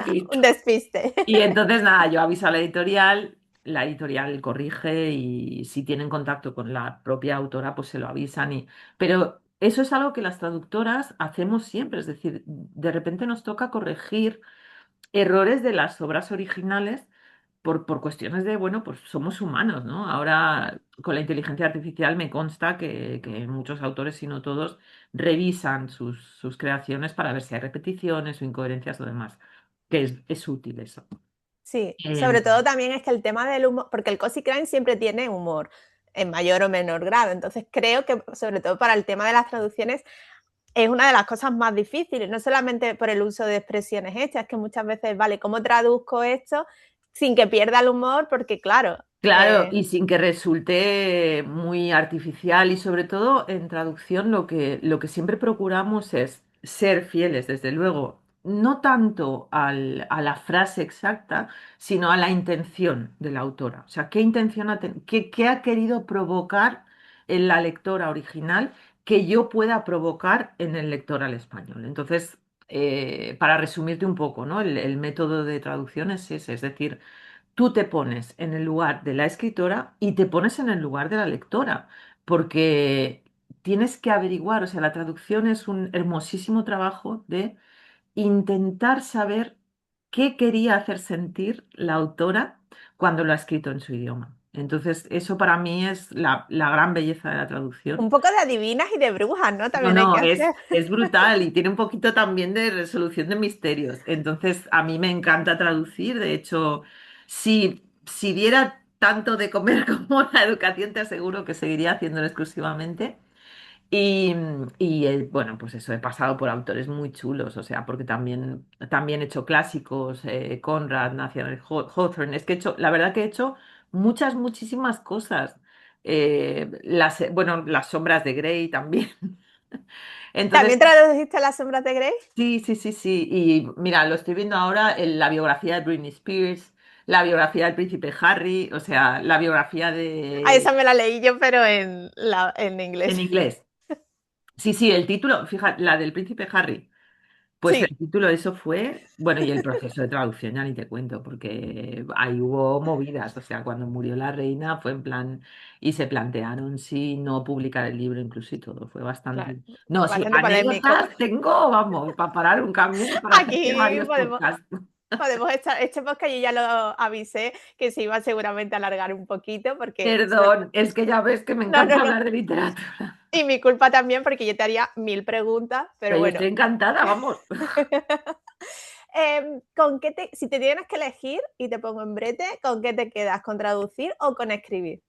uy, Un despiste. y entonces, nada, yo aviso a la editorial corrige y si tienen contacto con la propia autora, pues se lo avisan. Pero eso es algo que las traductoras hacemos siempre, es decir, de repente nos toca corregir errores de las obras originales por cuestiones de, bueno, pues somos humanos, ¿no? Ahora con la inteligencia artificial me consta que muchos autores, si no todos, revisan sus creaciones para ver si hay repeticiones o incoherencias o demás, que es útil eso. Sí, Em, sobre todo también es que el tema del humor, porque el cozy crime siempre tiene humor en mayor o menor grado, entonces creo que sobre todo para el tema de las traducciones es una de las cosas más difíciles, no solamente por el uso de expresiones hechas, que muchas veces, vale, ¿cómo traduzco esto sin que pierda el humor? Porque claro, Claro, y sin que resulte muy artificial y sobre todo en traducción lo que siempre procuramos es ser fieles, desde luego, no tanto a la frase exacta, sino a la intención de la autora. O sea, qué intención qué ha querido provocar en la lectora original que yo pueda provocar en el lector al español. Entonces, para resumirte un poco, ¿no? El método de traducción es ese, es decir, tú te pones en el lugar de la escritora y te pones en el lugar de la lectora, porque tienes que averiguar, o sea, la traducción es un hermosísimo trabajo de intentar saber qué quería hacer sentir la autora cuando lo ha escrito en su idioma. Entonces, eso para mí es la gran belleza de la traducción. un poco de adivinas y de brujas, ¿no? No, También hay que no, hacer. es brutal y tiene un poquito también de resolución de misterios. Entonces, a mí me encanta traducir. De hecho, si diera tanto de comer como la educación, te aseguro que seguiría haciéndolo exclusivamente. Y, bueno, pues eso, he pasado por autores muy chulos, o sea, porque también he hecho clásicos, Conrad, Nathaniel Hawthorne. Es que he hecho, la verdad que he hecho muchísimas cosas. Bueno, Las sombras de Grey también. Entonces, ¿También traduciste Las sombras de Grey? sí, sí, sí, sí. Y mira, lo estoy viendo ahora en la biografía de Britney Spears, la biografía del príncipe Harry, o sea, la biografía Ah, de... esa me la leí yo, pero en en inglés. inglés. Sí, sí, el título, fíjate, la del príncipe Harry. Pues Sí, el título, eso fue, bueno, y el proceso de traducción ya ni te cuento, porque ahí hubo movidas, o sea, cuando murió la reina fue en plan, y se plantearon si no publicar el libro incluso y todo, fue claro, bastante... No, sí, bastante polémico. anécdotas tengo, vamos, para parar un camión para hacerte Aquí varios podcasts. podemos estar, este podcast yo ya lo avisé que se iba seguramente a alargar un poquito porque, Perdón, es que ya ves que me no, no, encanta no, hablar de literatura. y mi culpa también porque yo te haría 1000 preguntas, pero Pero yo bueno. estoy encantada, vamos. Si te tienes que elegir y te pongo en brete, ¿con qué te quedas? ¿Con traducir o con escribir?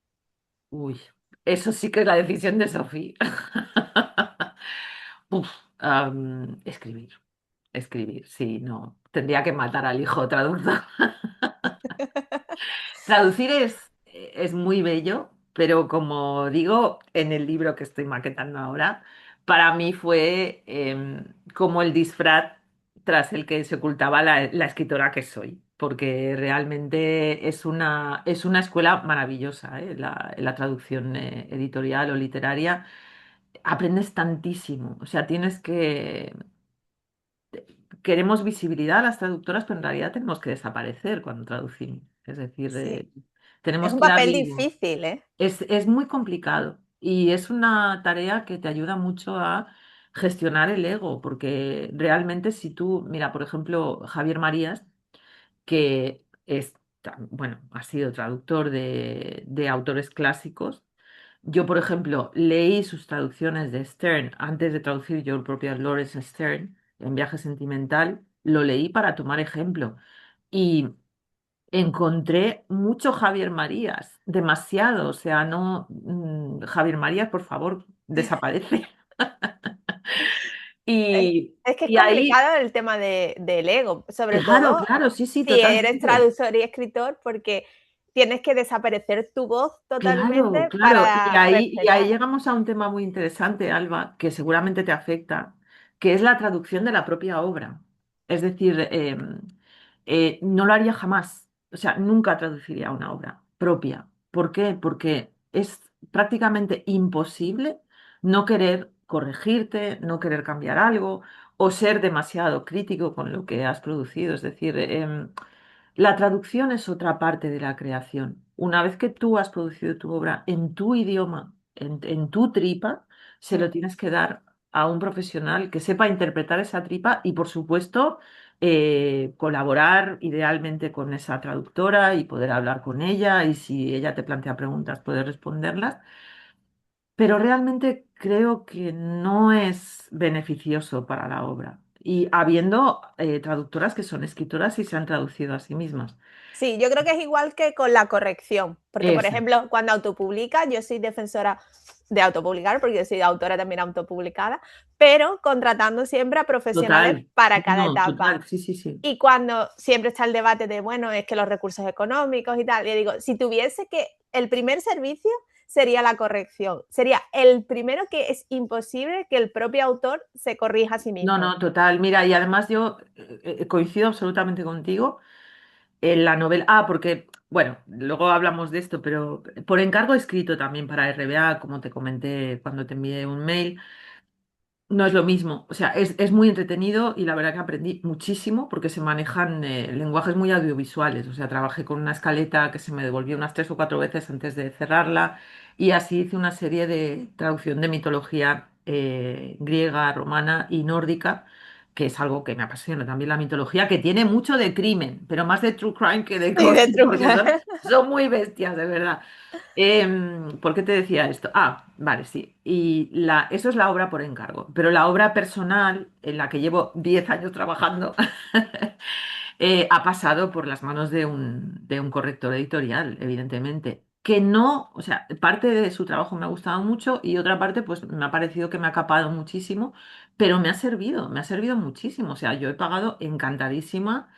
Uy, eso sí que es la decisión de Sofía. Uf, escribir. Escribir, sí, no. Tendría que matar al hijo traductor. Traducir es muy bello, pero como digo en el libro que estoy maquetando ahora, para mí fue como el disfraz tras el que se ocultaba la escritora que soy, porque realmente es una escuela maravillosa, la traducción editorial o literaria. Aprendes tantísimo, o sea, queremos visibilidad a las traductoras, pero en realidad tenemos que desaparecer cuando traducimos. Es decir, Sí, es tenemos un que papel darle voz. difícil, ¿eh? Es muy complicado y es una tarea que te ayuda mucho a gestionar el ego, porque realmente si tú, mira, por ejemplo, Javier Marías, que bueno, ha sido traductor de autores clásicos, Yo, por ejemplo, leí sus traducciones de Stern antes de traducir yo el propio Lawrence Stern en Viaje Sentimental, lo leí para tomar ejemplo y encontré mucho Javier Marías, demasiado, o sea, no, Javier Marías, por favor, desaparece. Es, Y, es que es y ahí, complicado el tema del ego, sobre claro, todo claro, sí, sí, si eres totalmente. traductor y escritor, porque tienes que desaparecer tu voz Claro, totalmente claro. para Y ahí respetar. llegamos a un tema muy interesante, Alba, que seguramente te afecta, que es la traducción de la propia obra. Es decir, no lo haría jamás. O sea, nunca traduciría una obra propia. ¿Por qué? Porque es prácticamente imposible no querer corregirte, no querer cambiar algo o ser demasiado crítico con lo que has producido. Es decir, la traducción es otra parte de la creación. Una vez que tú has producido tu obra en tu idioma, en tu tripa, se Mm, lo tienes que dar a un profesional que sepa interpretar esa tripa y, por supuesto, colaborar idealmente con esa traductora y poder hablar con ella y si ella te plantea preguntas, poder responderlas. Pero realmente creo que no es beneficioso para la obra. Y habiendo traductoras que son escritoras y se han traducido a sí mismas. sí, yo creo que es igual que con la corrección, porque, por Exacto. ejemplo, cuando autopublicas, yo soy defensora de autopublicar, porque yo soy autora también autopublicada, pero contratando siempre a profesionales Total. para cada No, etapa. total. Sí, sí, sí. Y cuando siempre está el debate de, bueno, es que los recursos económicos y tal, yo digo, si tuviese que, el primer servicio sería la corrección, sería el primero que es imposible que el propio autor se corrija a sí No, mismo. no, total. Mira, y además yo coincido absolutamente contigo en la novela. Ah, porque, bueno, luego hablamos de esto, pero por encargo escrito también para RBA, como te comenté cuando te envié un mail. No es lo mismo, o sea, es muy entretenido y la verdad que aprendí muchísimo porque se manejan lenguajes muy audiovisuales, o sea, trabajé con una escaleta que se me devolvió unas 3 o 4 veces antes de cerrarla y así hice una serie de traducción de mitología griega, romana y nórdica, que es algo que me apasiona también la mitología, que tiene mucho de crimen, pero más de true crime que de Sí, de cosas, porque trucar. son muy bestias, de verdad. ¿Por qué te decía esto? Ah, vale, sí. Eso es la obra por encargo. Pero la obra personal, en la que llevo 10 años trabajando, ha pasado por las manos de un corrector editorial, evidentemente. Que no, o sea, parte de su trabajo me ha gustado mucho y otra parte, pues me ha parecido que me ha capado muchísimo, pero me ha servido muchísimo. O sea, yo he pagado encantadísima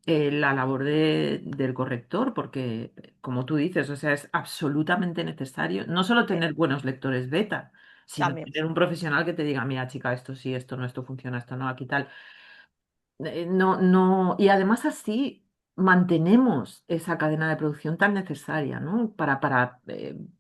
la labor del corrector, porque, como tú dices, o sea, es absolutamente necesario no solo Sí, tener buenos lectores beta, sino también. tener un profesional que te diga, mira, chica, esto sí, esto no, esto funciona, esto no, aquí tal. No, no, y además así mantenemos esa cadena de producción tan necesaria, ¿no? Para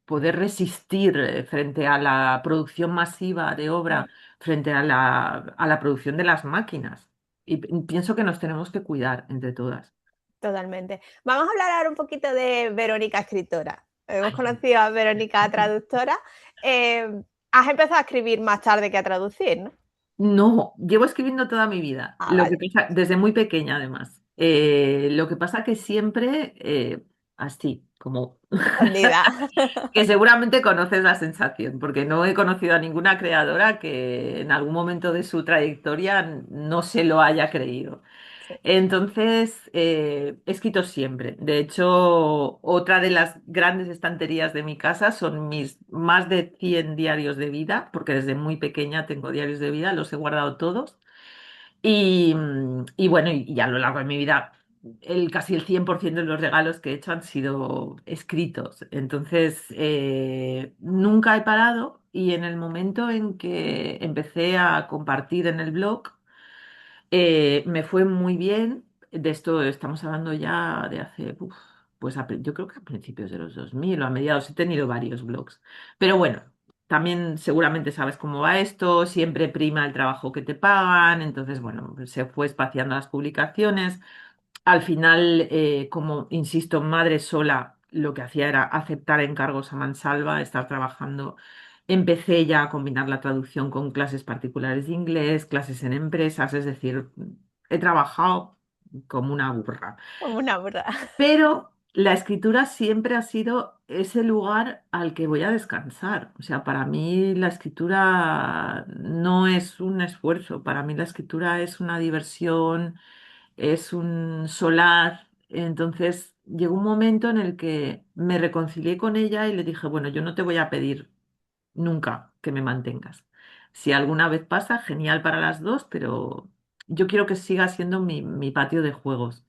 poder resistir frente a la producción masiva de obra, Mm, frente a la producción de las máquinas. Y pienso que nos tenemos que cuidar entre todas. totalmente. Vamos a hablar ahora un poquito de Verónica escritora. Hemos Ay, conocido a Verónica traductora. Eh, Has empezado a escribir más tarde que a traducir, ¿no? no, llevo escribiendo toda mi vida, Ah, lo que vale. pasa, desde muy pequeña además. Lo que pasa que siempre así, como Escondida. que seguramente conoces la sensación, porque no he conocido a ninguna creadora que en algún momento de su trayectoria no se lo haya creído. Sí, Entonces, he escrito siempre. De hecho, otra de las grandes estanterías de mi casa son mis más de 100 diarios de vida, porque desde muy pequeña tengo diarios de vida, los he guardado todos. Y bueno, y a lo largo de mi vida, casi el 100% de los regalos que he hecho han sido escritos. Entonces, nunca he parado y en el momento en que empecé a compartir en el blog, me fue muy bien. De esto estamos hablando ya de hace, pues yo creo que a principios de los 2000 o a mediados he tenido varios blogs. Pero bueno, también seguramente sabes cómo va esto, siempre prima el trabajo que te pagan, entonces bueno, pues se fue espaciando las publicaciones. Al final, como insisto, madre sola, lo que hacía era aceptar encargos a mansalva, estar trabajando. Empecé ya a combinar la traducción con clases particulares de inglés, clases en empresas, es decir, he trabajado como una burra. como una burra. Pero la escritura siempre ha sido ese lugar al que voy a descansar. O sea, para mí la escritura no es un esfuerzo, para mí la escritura es una diversión, es un solar. Entonces llegó un momento en el que me reconcilié con ella y le dije, bueno, yo no te voy a pedir nunca que me mantengas. Si alguna vez pasa, genial para las dos, pero yo quiero que siga siendo mi patio de juegos.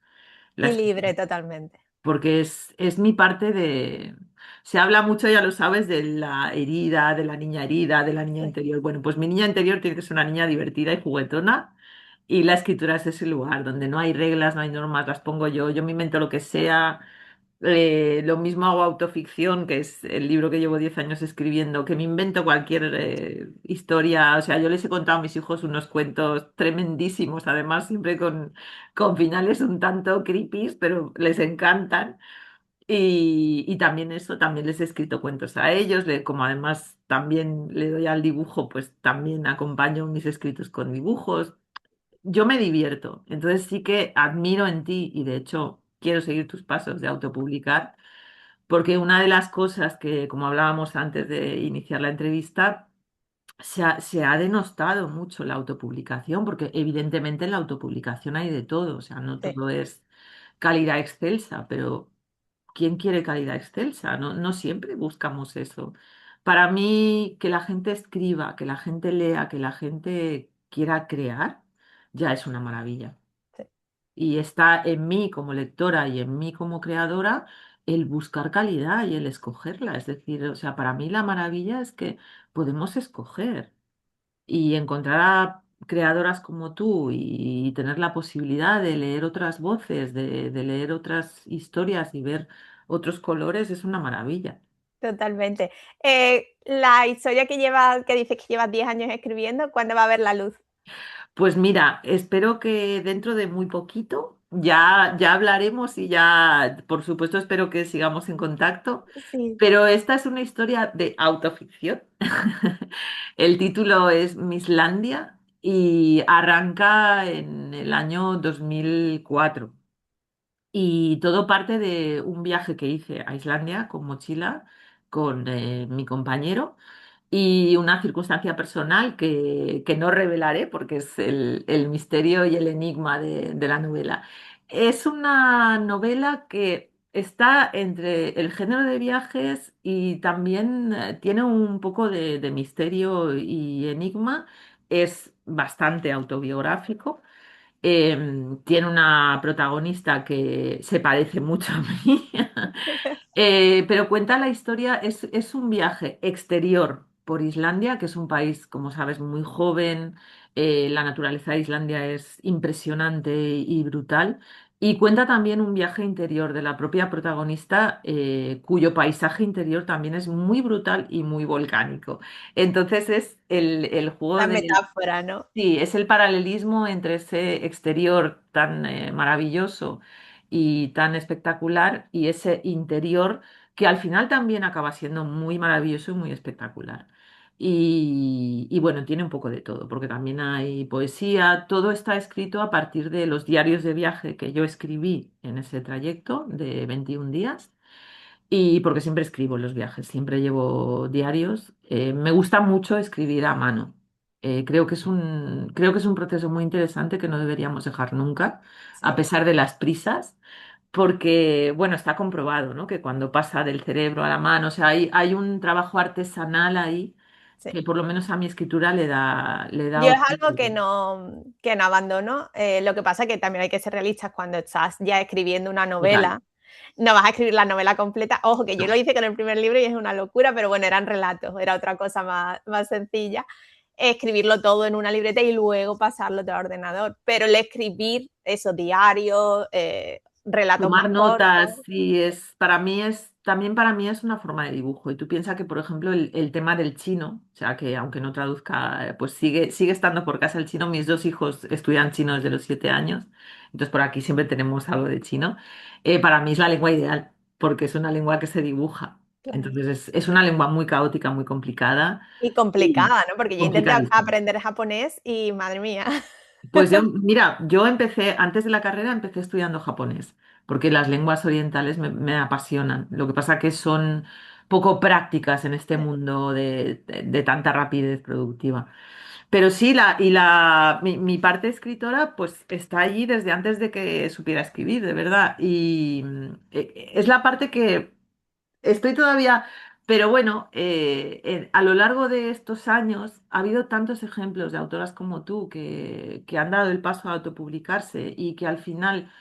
La Y escritura, libre totalmente. porque es mi parte de... Se habla mucho, ya lo sabes, de la herida, de la niña herida, de la niña Sí. interior. Bueno, pues mi niña interior tiene que ser una niña divertida y juguetona. Y la escritura es ese lugar donde no hay reglas, no hay normas, las pongo yo me invento lo que sea. Lo mismo hago autoficción, que es el libro que llevo 10 años escribiendo, que me invento cualquier historia. O sea, yo les he contado a mis hijos unos cuentos tremendísimos, además siempre con finales un tanto creepy, pero les encantan. Y también eso, también les he escrito cuentos a ellos, como además también le doy al dibujo, pues también acompaño mis escritos con dibujos. Yo me divierto, entonces sí que admiro en ti y de hecho quiero seguir tus pasos de autopublicar, porque una de las cosas que, como hablábamos antes de iniciar la entrevista, se ha denostado mucho la autopublicación, porque evidentemente en la autopublicación hay de todo, o sea, no Sí, todo es calidad excelsa, pero ¿quién quiere calidad excelsa? No, no siempre buscamos eso. Para mí, que la gente escriba, que la gente lea, que la gente quiera crear, ya es una maravilla. sí, Y está en mí como lectora y en mí como creadora el buscar calidad y el escogerla. Es decir, o sea, para mí la maravilla es que podemos escoger y encontrar a creadoras como tú y tener la posibilidad de leer otras voces, de leer otras historias y ver otros colores es una maravilla. totalmente. La historia que llevas, que dices que llevas 10 años escribiendo, ¿cuándo va a ver la luz? Pues mira, espero que dentro de muy poquito ya hablaremos y ya, por supuesto, espero que sigamos en contacto. Sí, Pero esta es una historia de autoficción. El título es Misslandia y arranca en el año 2004. Y todo parte de un viaje que hice a Islandia con mochila, con mi compañero y una circunstancia personal que no revelaré porque es el misterio y el enigma de la novela. Es una novela que está entre el género de viajes y también tiene un poco de misterio y enigma. Es bastante autobiográfico. Tiene una protagonista que se parece mucho a mí. Pero cuenta la historia, es un viaje exterior por Islandia, que es un país, como sabes, muy joven. La naturaleza de Islandia es impresionante y brutal. Y cuenta también un viaje interior de la propia protagonista, cuyo paisaje interior también es muy brutal y muy volcánico. Entonces es el juego la del... metáfora, ¿no? Sí, es el paralelismo entre ese exterior tan maravilloso y tan espectacular y ese interior que al final también acaba siendo muy maravilloso y muy espectacular. Y bueno, tiene un poco de todo, porque también hay poesía, todo está escrito a partir de los diarios de viaje que yo escribí en ese trayecto de 21 días. Y porque siempre escribo en los viajes, siempre llevo diarios. Me gusta mucho escribir a mano. Creo que es un proceso muy interesante que no deberíamos dejar nunca, a Sí, pesar de las prisas, porque, bueno, está comprobado, ¿no? Que cuando pasa del cerebro a la mano, o sea, hay un trabajo artesanal ahí sí. que por lo menos a mi escritura le da Yo es otro algo toque. que no abandono. Lo que pasa es que también hay que ser realistas cuando estás ya escribiendo una Total. novela. No vas a escribir la novela completa. Ojo, que yo lo No. hice con el primer libro y es una locura, pero bueno, eran relatos, era otra cosa más sencilla. Escribirlo todo en una libreta y luego pasarlo todo al ordenador. Pero el escribir esos diarios, relatos más Tomar notas cortos. y también para mí es una forma de dibujo. Y tú piensas que, por ejemplo, el tema del chino, o sea, que aunque no traduzca, pues sigue estando por casa el chino. Mis dos hijos estudian chino desde los 7 años, entonces por aquí siempre tenemos algo de chino. Para mí es la lengua ideal, porque es una lengua que se dibuja. Claro. Entonces es una lengua muy caótica, muy complicada Y y complicada, ¿no? Porque yo intenté complicadísima. aprender japonés y madre mía. Pues yo, mira, yo empecé, antes de la carrera, empecé estudiando japonés, porque las lenguas orientales me apasionan. Lo que pasa que son poco prácticas en este mundo de tanta rapidez productiva. Pero sí, mi parte escritora pues está allí desde antes de que supiera escribir, de verdad. Y es la parte que estoy todavía, pero bueno, a lo largo de estos años ha habido tantos ejemplos de autoras como tú que han dado el paso a autopublicarse y que al final,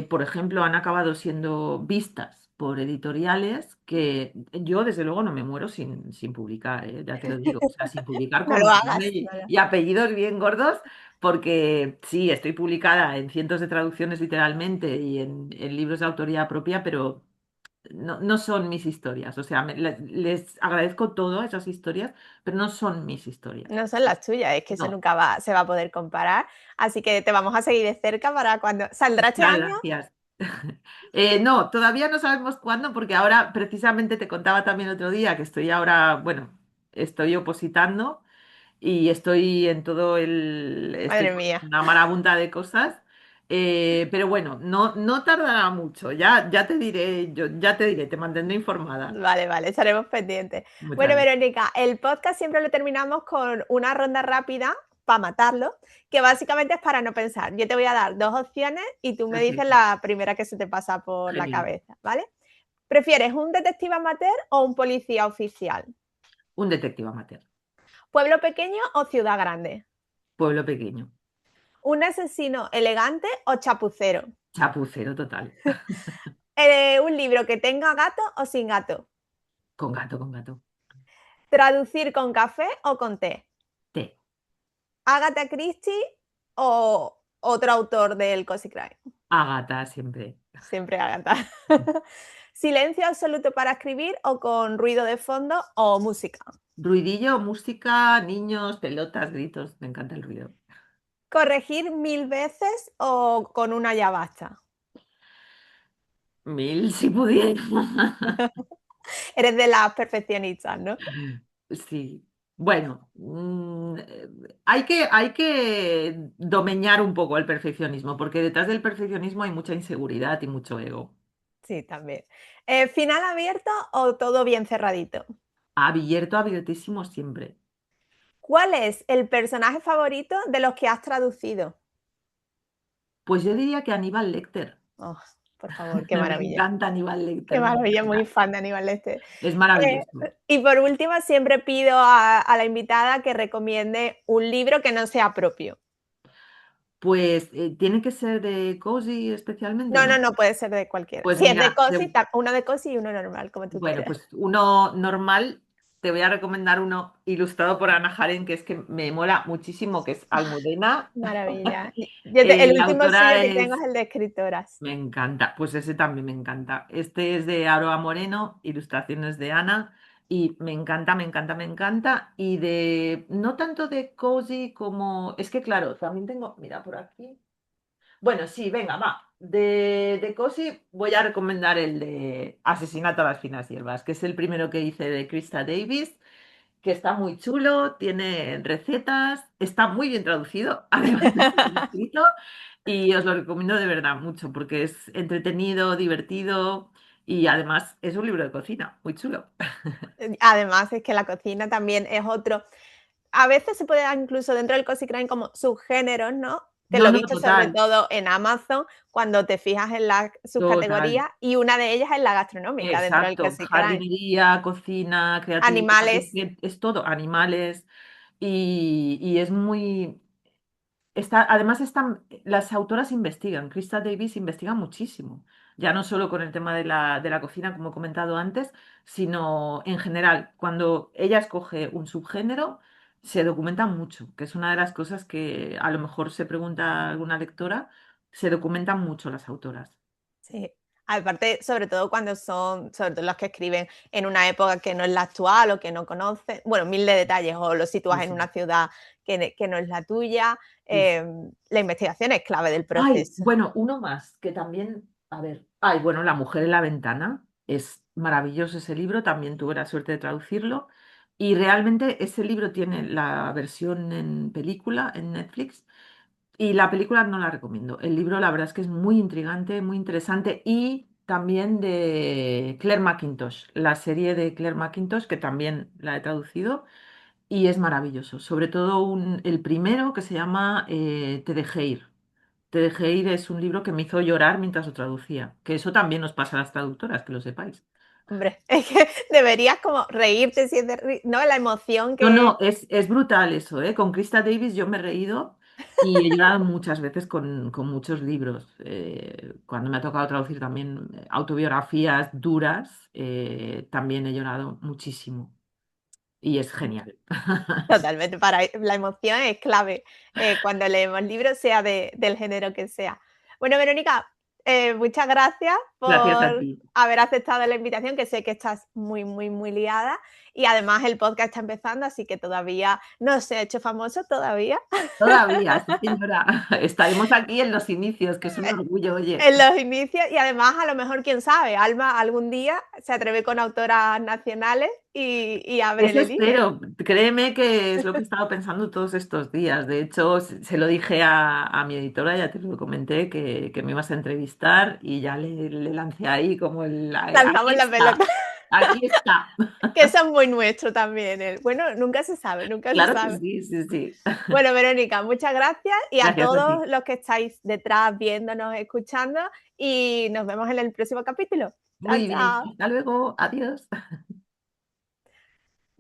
por ejemplo, han acabado siendo vistas por editoriales que yo desde luego no me muero sin publicar, ya te lo digo, o sea, sin publicar No con lo nombre hagas. y apellidos bien gordos, porque sí, estoy publicada en cientos de traducciones literalmente y en libros de autoría propia, pero no son mis historias. O sea, les agradezco todo a esas historias, pero no son mis historias. No son las tuyas, es que eso No, nunca se va a poder comparar. Así que te vamos a seguir de cerca para cuando. ¿Saldrá este muchas año? gracias. No, todavía no sabemos cuándo, porque ahora precisamente te contaba también otro día que estoy ahora, bueno, estoy opositando y estoy en estoy Madre con mía. una marabunta de cosas. Pero bueno, no tardará mucho. Ya te diré, ya te diré, te mantendré informada. Vale, vale, estaremos pendientes. Muchas Bueno, gracias. Verónica, el podcast siempre lo terminamos con una ronda rápida para matarlo, que básicamente es para no pensar. Yo te voy a dar dos opciones y tú me dices Perfecto. la primera que se te pasa por la Genial. cabeza, ¿vale? ¿Prefieres un detective amateur o un policía oficial? Un detective amateur. ¿Pueblo pequeño o ciudad grande? Pueblo pequeño. ¿Un asesino elegante o chapucero? Chapucero total. ¿Un libro que tenga gato o sin gato? Con gato, con gato. ¿Traducir con café o con té? Té. ¿Agatha Christie o otro autor del Cozy Crime? Ágata siempre. Siempre Agatha. ¿Silencio absoluto para escribir o con ruido de fondo o música? Ruidillo, música, niños, pelotas, gritos. Me encanta el ruido. ¿Corregir 1000 veces o con una ya basta? Mil si pudiera. Eres de las perfeccionistas, ¿no? Sí. Bueno, hay que domeñar un poco el perfeccionismo, porque detrás del perfeccionismo hay mucha inseguridad y mucho ego. Sí, también. ¿Final abierto o todo bien cerradito? Abierto, abiertísimo siempre. ¿Cuál es el personaje favorito de los que has traducido? Pues yo diría que Aníbal Lecter. Oh, por favor, qué Me maravilla. encanta Aníbal Qué Lecter, me maravilla, muy encanta. fan de Aníbal Lecter. Es Eh, maravilloso. y por último, siempre pido a la invitada que recomiende un libro que no sea propio. Pues tiene que ser de Cozy especialmente, ¿o No, no, no? no puede ser de cualquiera. Pues Si es de mira, Cosi, uno de Cosi y uno normal, como tú bueno, quieras. pues uno normal, te voy a recomendar uno ilustrado por Ana Jaren, que es que me mola muchísimo, que es Almudena. Maravilla. El La último suyo autora que tengo es es, el de escritoras. me encanta, pues ese también me encanta. Este es de Aroa Moreno, ilustraciones de Ana, y me encanta, me encanta, me encanta. Y no tanto de Cozy como, es que claro, también tengo, mira por aquí. Bueno, sí, venga, va. De Cosi voy a recomendar el de Asesinato a las finas hierbas, que es el primero que hice de Krista Davis, que está muy chulo, tiene recetas, está muy bien traducido, además de bien escrito, y os lo recomiendo de verdad mucho, porque es entretenido, divertido y además es un libro de cocina, muy chulo. Además, es que la cocina también es otro. A veces se puede dar incluso dentro del Cozy Crime como subgéneros, ¿no? Que lo No, he no, visto sobre total, todo en Amazon, cuando te fijas en las total. subcategorías, y una de ellas es la gastronómica dentro del Exacto, Cozy Crime. jardinería, cocina, creatividad, Animales, es todo, animales, y es muy, además las autoras investigan, Krista Davis investiga muchísimo, ya no solo con el tema de la cocina, como he comentado antes, sino en general, cuando ella escoge un subgénero, se documenta mucho, que es una de las cosas que a lo mejor se pregunta alguna lectora, se documentan mucho las autoras. sí. Aparte, sobre todo cuando son, sobre todo los que escriben en una época que no es la actual o que no conocen, bueno, mil de detalles, o lo Sí, sitúas en sí, una ciudad que no es la tuya, sí, sí. la investigación es clave del Ay, proceso. bueno, uno más, que también, a ver, ay, bueno, La mujer en la ventana, es maravilloso ese libro, también tuve la suerte de traducirlo, y realmente ese libro tiene la versión en película en Netflix, Y la película no la recomiendo. El libro, la verdad es que es muy intrigante, muy interesante. Y también de Claire McIntosh, la serie de Claire McIntosh, que también la he traducido y es maravilloso. Sobre todo el primero que se llama Te dejé ir. Te dejé ir es un libro que me hizo llorar mientras lo traducía. Que eso también nos pasa a las traductoras, que lo sepáis. Hombre, es que deberías como reírte, si es ¿no? La emoción No, que... no, es brutal eso, ¿eh? Con Krista Davis yo me he reído y he llorado muchas veces con muchos libros. Cuando me ha tocado traducir también autobiografías duras, también he llorado muchísimo y es genial. Totalmente, para la emoción es clave, cuando leemos libros, sea del género que sea. Bueno, Verónica, muchas gracias Gracias a por ti. haber aceptado la invitación, que sé que estás muy, muy, muy liada, y además el podcast está empezando, así que todavía no se ha hecho famoso todavía. Todavía, sí, señora. Estaremos aquí en los inicios, que es un orgullo, oye. En los inicios y además, a lo mejor, quién sabe, Alma algún día se atreve con autoras nacionales y abre Eso el hilo. espero. Créeme que es lo que he estado pensando todos estos días. De hecho, se lo dije a mi editora, ya te lo comenté, que me ibas a entrevistar y ya le lancé ahí como Lanzamos aquí la está, pelota. aquí está. Que eso es muy nuestro también, bueno, nunca se sabe, nunca se Claro que sabe. sí, sí, sí. Bueno, Verónica, muchas gracias y a Gracias a todos ti. los que estáis detrás viéndonos, escuchando y nos vemos en el próximo capítulo. Chao, Muy bien. chao. Hasta luego. Adiós.